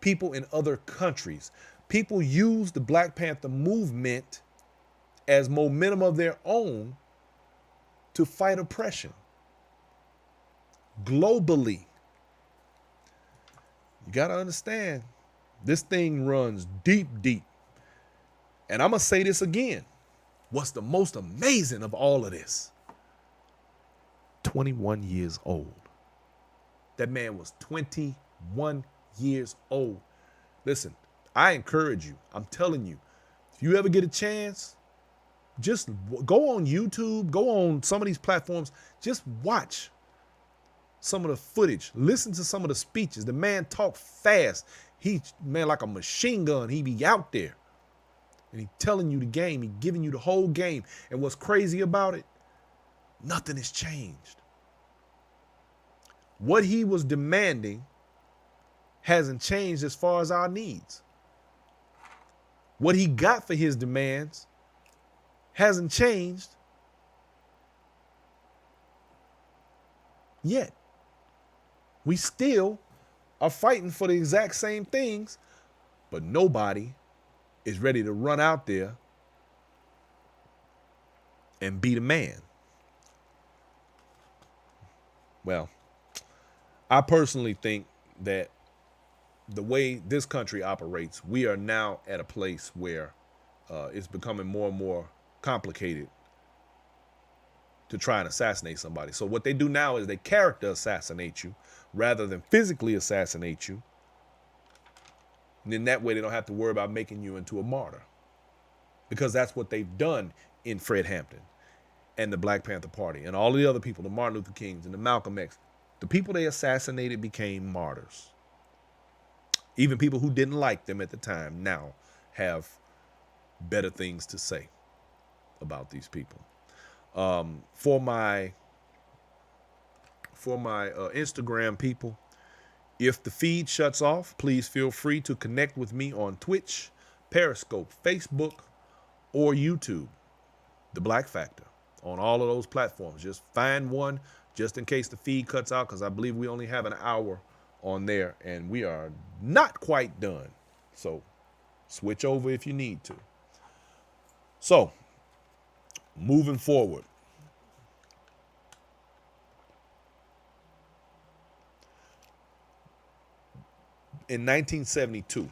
people in other countries. People used the Black Panther movement as momentum of their own to fight oppression globally. You got to understand, this thing runs deep, deep. And I'm going to say this again. What's the most amazing of all of this? 21 years old. That man was 21 years old. Listen, I encourage you. I'm telling you, if you ever get a chance, just go on YouTube, go on some of these platforms, just watch some of the footage, listen to some of the speeches. The man talked fast. Man, like a machine gun, he be out there. And he telling you the game, he giving you the whole game. And what's crazy about it, nothing has changed. What he was demanding hasn't changed as far as our needs. What he got for his demands hasn't changed yet. We still are fighting for the exact same things, but nobody is ready to run out there and beat a man. Well, I personally think that the way this country operates, we are now at a place where it's becoming more and more complicated to try and assassinate somebody. So what they do now is they character assassinate you rather than physically assassinate you. And then that way they don't have to worry about making you into a martyr. Because that's what they've done in Fred Hampton and the Black Panther Party and all the other people, the Martin Luther Kings and the Malcolm X. The people they assassinated became martyrs. Even people who didn't like them at the time now have better things to say about these people. For my Instagram people, if the feed shuts off, please feel free to connect with me on Twitch, Periscope, Facebook, or YouTube, The Black Factor, on all of those platforms. Just find one just in case the feed cuts out, because I believe we only have an hour on there and we are not quite done. So Switch over if you need to. So, moving forward. In 1972,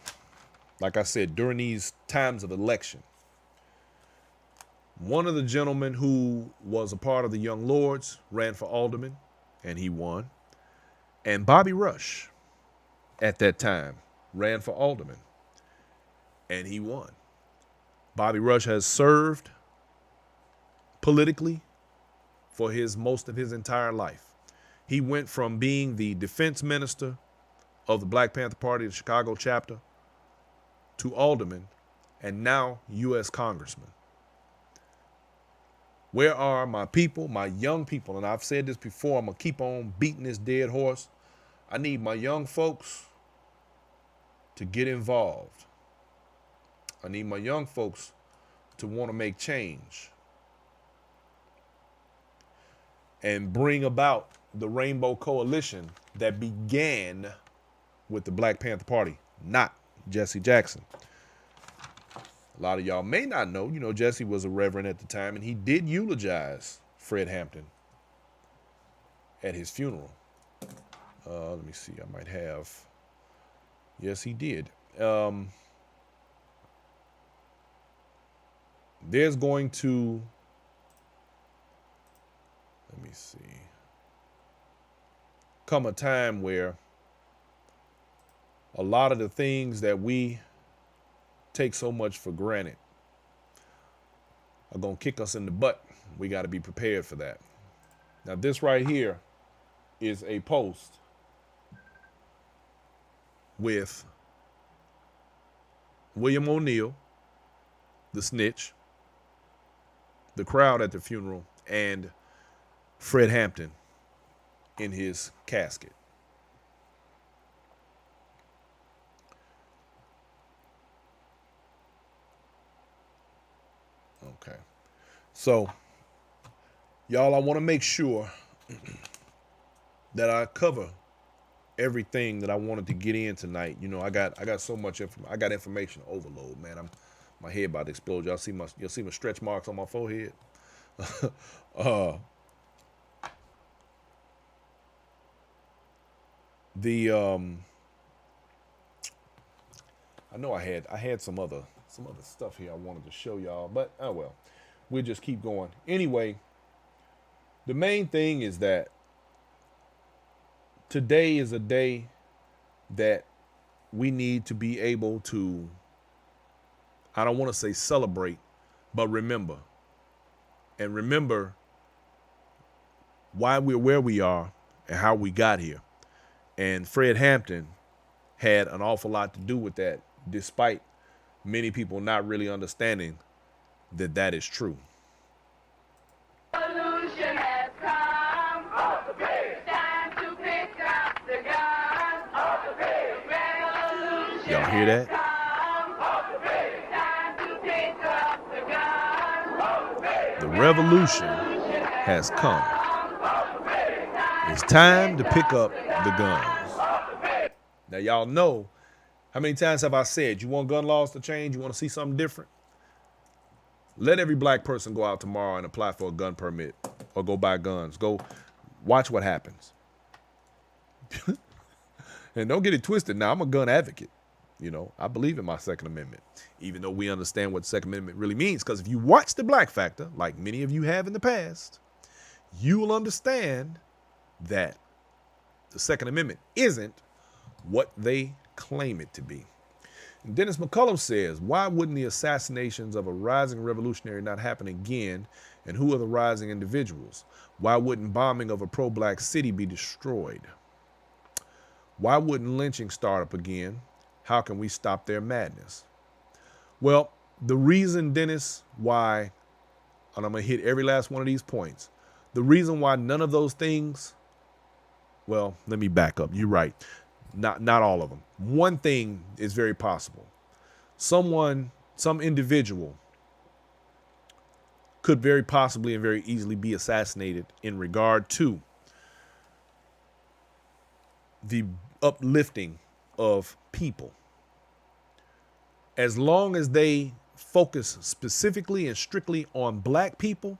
like I said, during these times of election, one of the gentlemen who was a part of the Young Lords ran for alderman, and he won. And Bobby Rush, at that time, ran for alderman, and he won. Bobby Rush has served politically for most of his entire life. He went from being the defense minister of the Black Panther Party, the Chicago chapter, to alderman, and now U.S. congressman. Where are my people, my young people? And I've said this before, I'm going to keep on beating this dead horse. I need my young folks to get involved. I need my young folks to want to make change and bring about the Rainbow Coalition that began with the Black Panther Party, not Jesse Jackson. A lot of y'all may not know, Jesse was a reverend at the time, and he did eulogize Fred Hampton at his funeral. Let me see, I might have. Yes, he did. There's going to, let me see, come a time where a lot of the things that we take so much for granted are going to kick us in the butt. We got to be prepared for that. Now, this right here is a post with William O'Neill, the snitch, the crowd at the funeral, and Fred Hampton in his casket. Okay. So, y'all, I want to make sure that I cover everything that I wanted to get in tonight. I got so much I got information overload, man. My head about to explode. Y'all see my stretch marks on my forehead. I know I had some other stuff here I wanted to show y'all, but oh well. We'll just keep going. Anyway, the main thing is that today is a day that we need to be able to, I don't want to say celebrate, but remember. And remember why we're where we are and how we got here. And Fred Hampton had an awful lot to do with that, despite many people not really understanding that that is true. Revolution has come. Time to pick up the gun. Revolution Y'all hear that? time to pick up the gun. The revolution has come. It's time to pick up the guns. Now, y'all know, how many times have I said, you want gun laws to change? You want to see something different? Let every black person go out tomorrow and apply for a gun permit or go buy guns. Go watch what happens. And don't get it twisted. Now, I'm a gun advocate. I believe in my Second Amendment, even though we understand what the Second Amendment really means. Because if you watch The Black Factor, like many of you have in the past, you will understand that the Second Amendment isn't what they claim it to be. And Dennis McCullum says, why wouldn't the assassinations of a rising revolutionary not happen again? And who are the rising individuals? Why wouldn't bombing of a pro-black city be destroyed? Why wouldn't lynching start up again? How can we stop their madness? Well, the reason, Dennis, why, and I'm going to hit every last one of these points, the reason why none of those things, well, let me back up. You're right. Not all of them. One thing is very possible. Some individual could very possibly and very easily be assassinated in regard to the uplifting of people. As long as they focus specifically and strictly on black people,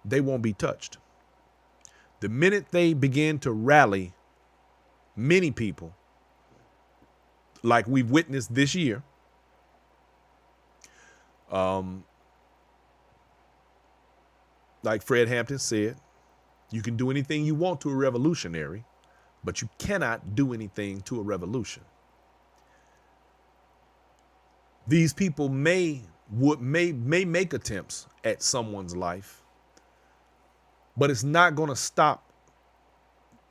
they won't be touched. The minute they begin to rally many people, like we've witnessed this year, like Fred Hampton said, you can do anything you want to a revolutionary, but you cannot do anything to a revolution. These people may make attempts at someone's life, but it's not going to stop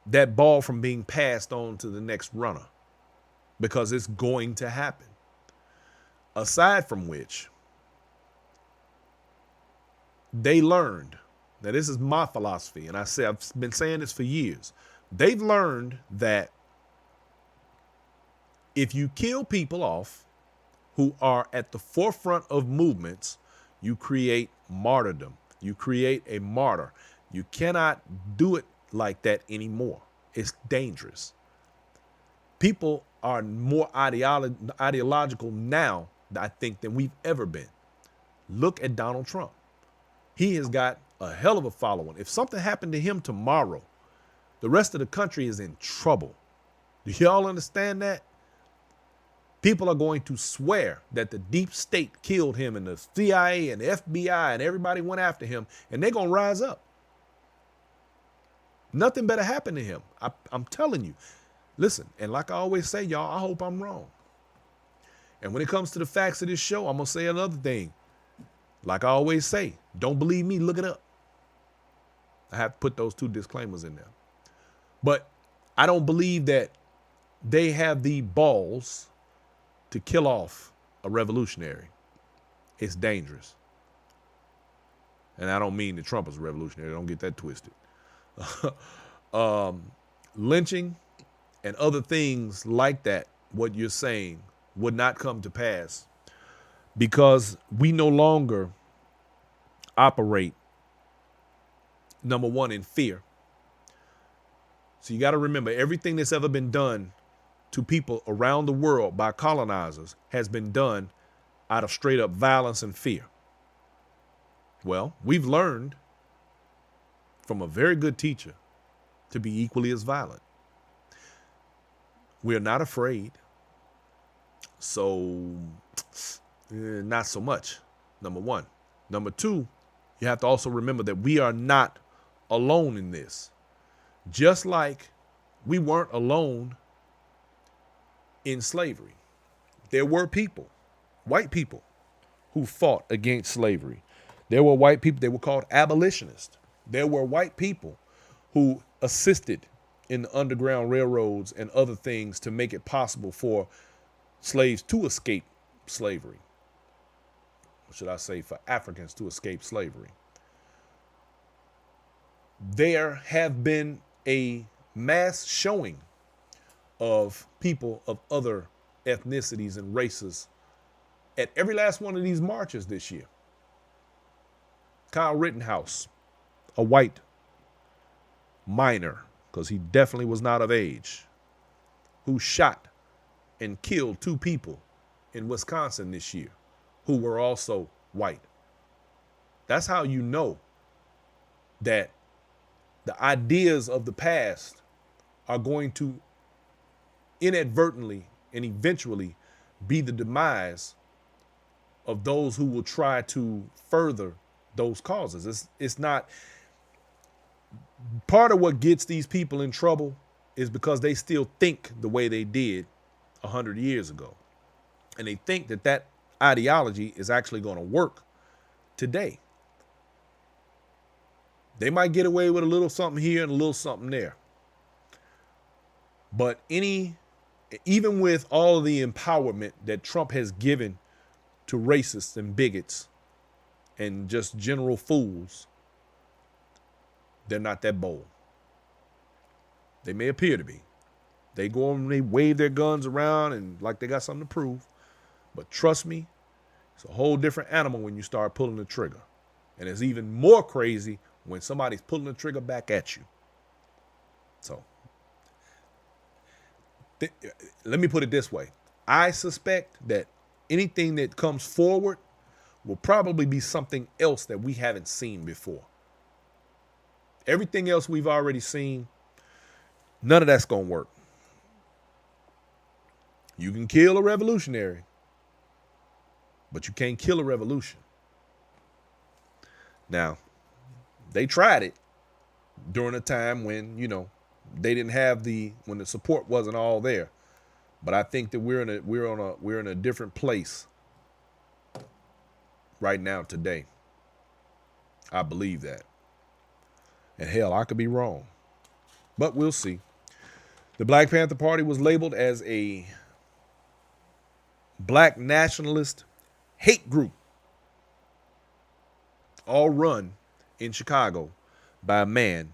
that ball from being passed on to the next runner, because it's going to happen. Aside from which, they learned, now this is my philosophy, and I've been saying this for years. They've learned that if you kill people off who are at the forefront of movements, you create martyrdom. You create a martyr. You cannot do it like that anymore. It's dangerous. People are more ideological now, I think, than we've ever been. Look at Donald Trump. He has got a hell of a following. If something happened to him tomorrow, the rest of the country is in trouble. Do y'all understand that? People are going to swear that the deep state killed him, and the CIA and the FBI and everybody went after him, and they're going to rise up. Nothing better happen to him. I'm telling you. Listen, and like I always say, y'all, I hope I'm wrong. And when it comes to the facts of this show, I'm going to say another thing. Like I always say, don't believe me, look it up. I have to put those two disclaimers in there. But I don't believe that they have the balls to kill off a revolutionary. It's dangerous. And I don't mean that Trump is a revolutionary. Don't get that twisted. Lynching and other things like that, what you're saying, would not come to pass, because we no longer operate, number one, in fear. So you got to remember, everything that's ever been done to people around the world by colonizers has been done out of straight up violence and fear. Well, we've learned from a very good teacher to be equally as violent. We're not afraid. So not so much, number one. Number two, you have to also remember that we are not alone in this. Just like we weren't alone in slavery. There were people, white people, who fought against slavery. There were white people, they were called abolitionists. There were white people who assisted in the Underground Railroads and other things to make it possible for slaves to escape slavery. Or should I say, for Africans to escape slavery. There have been a mass showing of people of other ethnicities and races at every last one of these marches this year. Kyle Rittenhouse, a white minor, because he definitely was not of age, who shot and killed 2 people in Wisconsin this year who were also white. That's how you know that the ideas of the past are going to inadvertently and eventually be the demise of those who will try to further those causes. It's not, part of what gets these people in trouble is because they still think the way they did 100 years ago. And they think that that ideology is actually going to work today. They might get away with a little something here and a little something there. But even with all of the empowerment that Trump has given to racists and bigots and just general fools, they're not that bold. They may appear to be. They go and they wave their guns around and like they got something to prove. But trust me, it's a whole different animal when you start pulling the trigger. And it's even more crazy when somebody's pulling the trigger back at you. So let me put it this way. I suspect that anything that comes forward will probably be something else that we haven't seen before. Everything else we've already seen, none of that's going to work. You can kill a revolutionary, but you can't kill a revolution. Now, they tried it during a time when, they didn't have when the support wasn't all there. But I think that we're in a different place right now today. I believe that. And hell, I could be wrong. But we'll see. The Black Panther Party was labeled as a black nationalist hate group, all run in Chicago by a man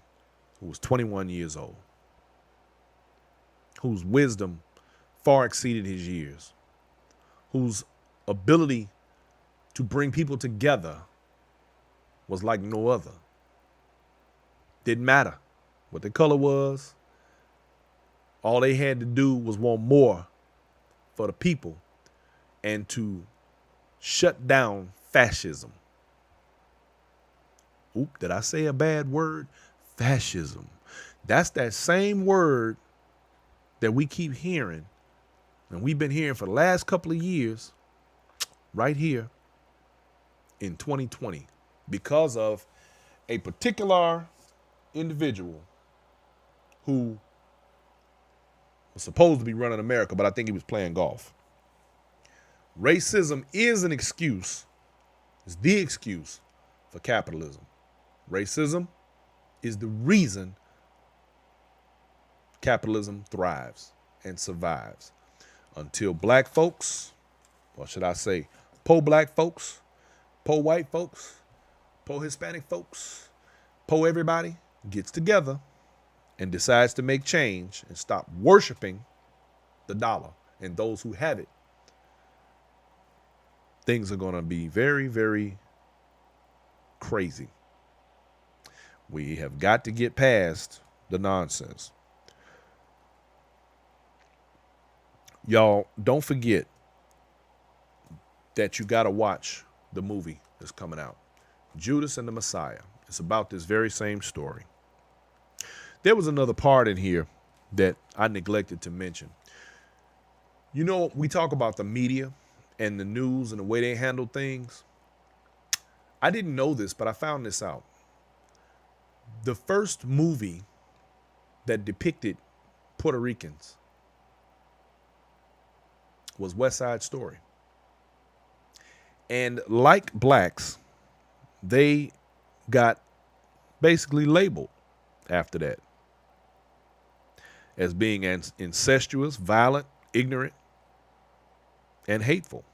who was 21 years old, whose wisdom far exceeded his years, whose ability to bring people together was like no other. Didn't matter what the color was. All they had to do was want more for the people and to shut down fascism. Oop, did I say a bad word? Fascism. That's that same word that we keep hearing, and we've been hearing for the last couple of years right here in 2020 because of a particular individual who was supposed to be running America, but I think he was playing golf. Racism is an excuse. It's the excuse for capitalism. Racism is the reason capitalism thrives and survives. Until black folks, or should I say, po-black folks, po-white folks, po-Hispanic folks, po-everybody gets together and decides to make change and stop worshiping the dollar and those who have it, things are going to be very, very crazy. We have got to get past the nonsense. Y'all, don't forget that you got to watch the movie that's coming out, Judas and the Messiah. It's about this very same story. There was another part in here that I neglected to mention. We talk about the media and the news and the way they handle things. I didn't know this, but I found this out. The first movie that depicted Puerto Ricans was West Side Story. And like blacks, they got basically labeled after that as being incestuous, violent, ignorant, and hateful.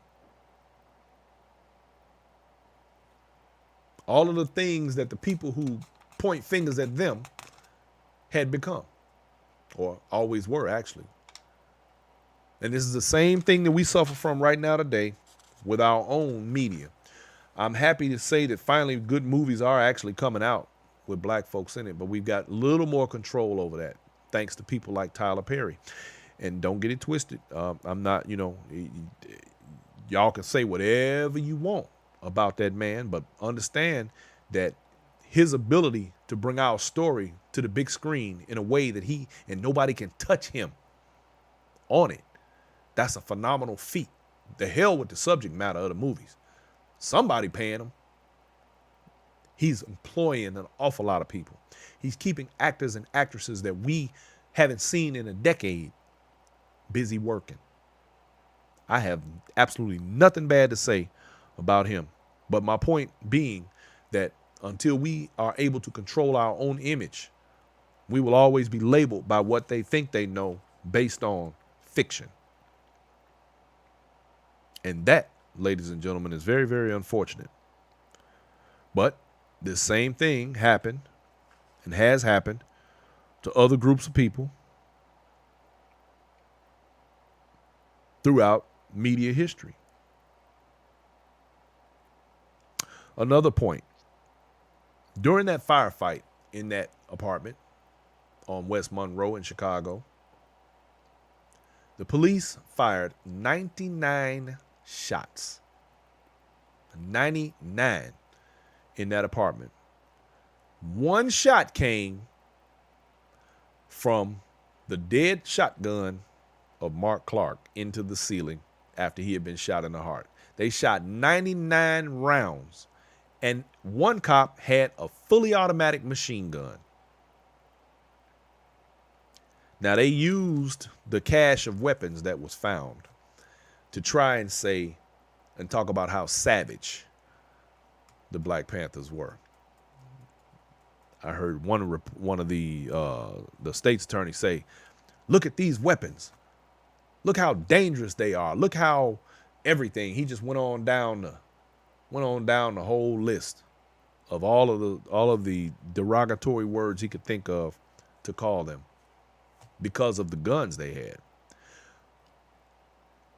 All of the things that the people who point fingers at them had become, or always were, actually. And this is the same thing that we suffer from right now today with our own media. I'm happy to say that finally good movies are actually coming out with black folks in it, but we've got a little more control over that, thanks to people like Tyler Perry. And don't get it twisted. I'm not, y'all can say whatever you want about that man, but understand that his ability to bring our story to the big screen in a way that he and nobody can touch him on it, that's a phenomenal feat. The hell with the subject matter of the movies. Somebody paying him. He's employing an awful lot of people. He's keeping actors and actresses that we haven't seen in a decade busy working. I have absolutely nothing bad to say about him. But my point being that until we are able to control our own image, we will always be labeled by what they think they know based on fiction. And that, ladies and gentlemen, is very, very unfortunate. But this same thing happened and has happened to other groups of people throughout media history. Another point. During that firefight in that apartment on West Monroe in Chicago, the police fired 99 shots. 99 in that apartment. One shot came from the dead shotgun of Mark Clark into the ceiling after he had been shot in the heart. They shot 99 rounds, and one cop had a fully automatic machine gun. Now, they used the cache of weapons that was found to try and say and talk about how savage the Black Panthers were. I heard one of the state's attorneys say, "Look at these weapons. Look how dangerous they are. Look how everything." He just went on down the whole list of all of the derogatory words he could think of to call them because of the guns they had.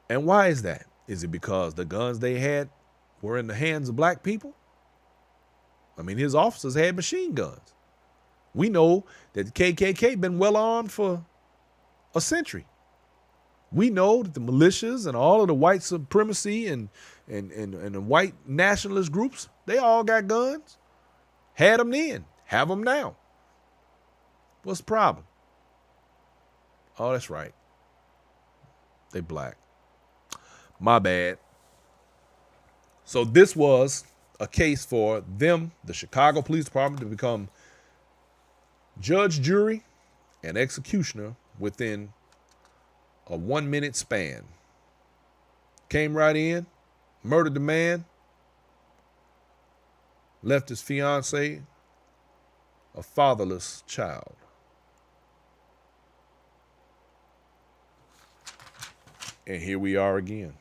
And why is that? Is it because the guns they had were in the hands of black people? I mean, his officers had machine guns. We know that the KKK been well armed for a century. We know that the militias and all of the white supremacy and the white nationalist groups, they all got guns. Had them then, have them now. What's the problem? Oh, that's right. They black. My bad. So this was a case for them, the Chicago Police Department, to become judge, jury, and executioner within a 1 minute span. Came right in, murdered the man, left his fiance a fatherless child. And here we are again.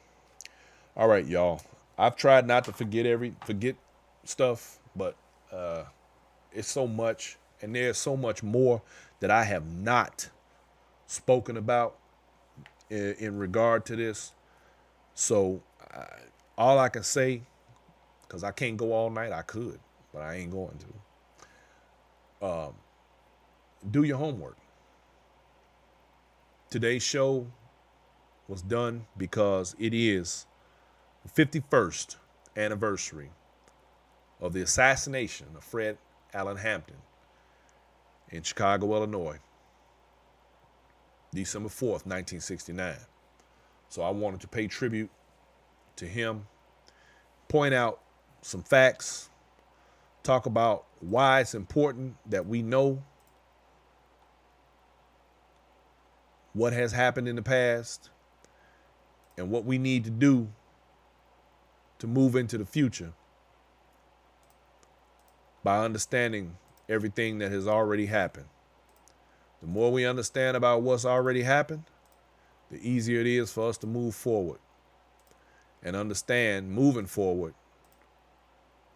All right, y'all. I've tried not to forget stuff, but it's so much, and there's so much more that I have not spoken about in regard to this. So all I can say, because I can't go all night, I could, but I ain't going to. Do your homework. Today's show was done because it is the 51st anniversary of the assassination of Fred Allen Hampton in Chicago, Illinois, December 4th, 1969. So I wanted to pay tribute to him, point out some facts, talk about why it's important that we know what has happened in the past and what we need to do to move into the future by understanding everything that has already happened. The more we understand about what's already happened, the easier it is for us to move forward and understand, moving forward,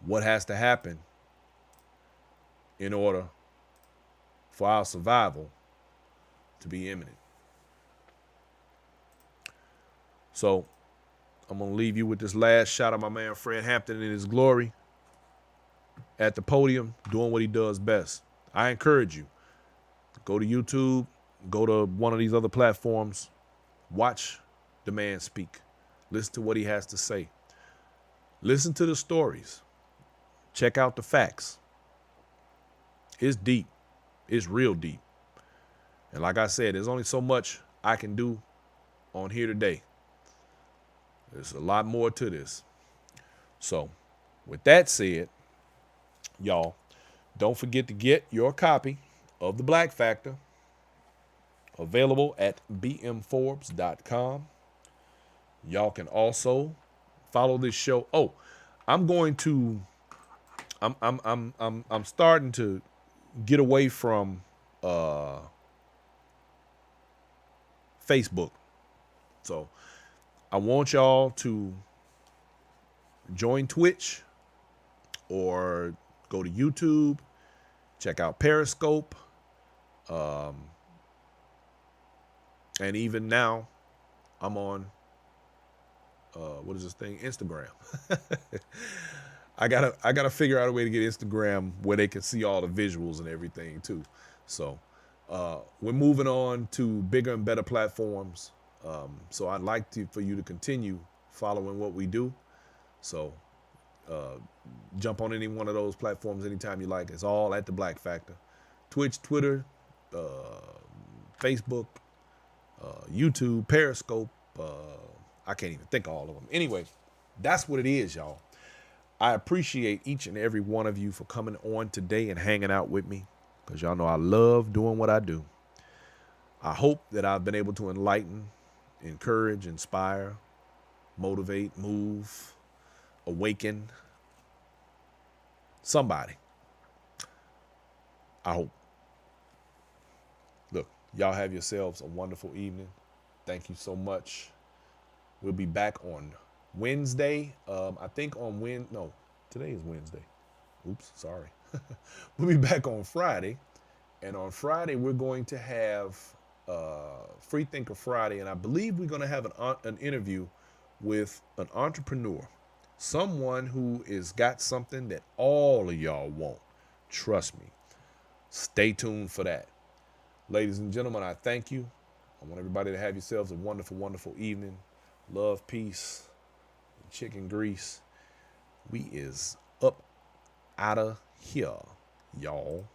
what has to happen in order for our survival to be imminent. So I'm going to leave you with this last shot of my man Fred Hampton in his glory at the podium doing what he does best. I encourage you, go to YouTube, go to one of these other platforms, watch the man speak, listen to what he has to say, listen to the stories, check out the facts. It's deep. It's real deep. And like I said, there's only so much I can do on here today. There's a lot more to this. So with that said, y'all, don't forget to get your copy of The Black Factor, available at bmforbes.com. Y'all can also follow this show. Oh, I'm starting to get away from Facebook. So I want y'all to join Twitch or go to YouTube, check out Periscope, and even now I'm on what is this thing? Instagram. I gotta figure out a way to get Instagram where they can see all the visuals and everything too. So we're moving on to bigger and better platforms. So I'd like for you to continue following what we do. So jump on any one of those platforms anytime you like. It's all at The Black Factor. Twitch, Twitter, Facebook, YouTube, Periscope. I can't even think of all of them. Anyway, that's what it is, y'all. I appreciate each and every one of you for coming on today and hanging out with me, because y'all know I love doing what I do. I hope that I've been able to enlighten, encourage, inspire, motivate, move, awaken somebody. I hope. Look, y'all have yourselves a wonderful evening. Thank you so much. We'll be back on Wednesday. I think on today is Wednesday. Oops, sorry. We'll be back on Friday. And on Friday, we're going to have Free Thinker Friday. And I believe we're going to have an interview with an entrepreneur. Someone who has got something that all of y'all want. Trust me. Stay tuned for that. Ladies and gentlemen, I thank you. I want everybody to have yourselves a wonderful, wonderful evening. Love, peace, and chicken grease. We is up out of here, y'all.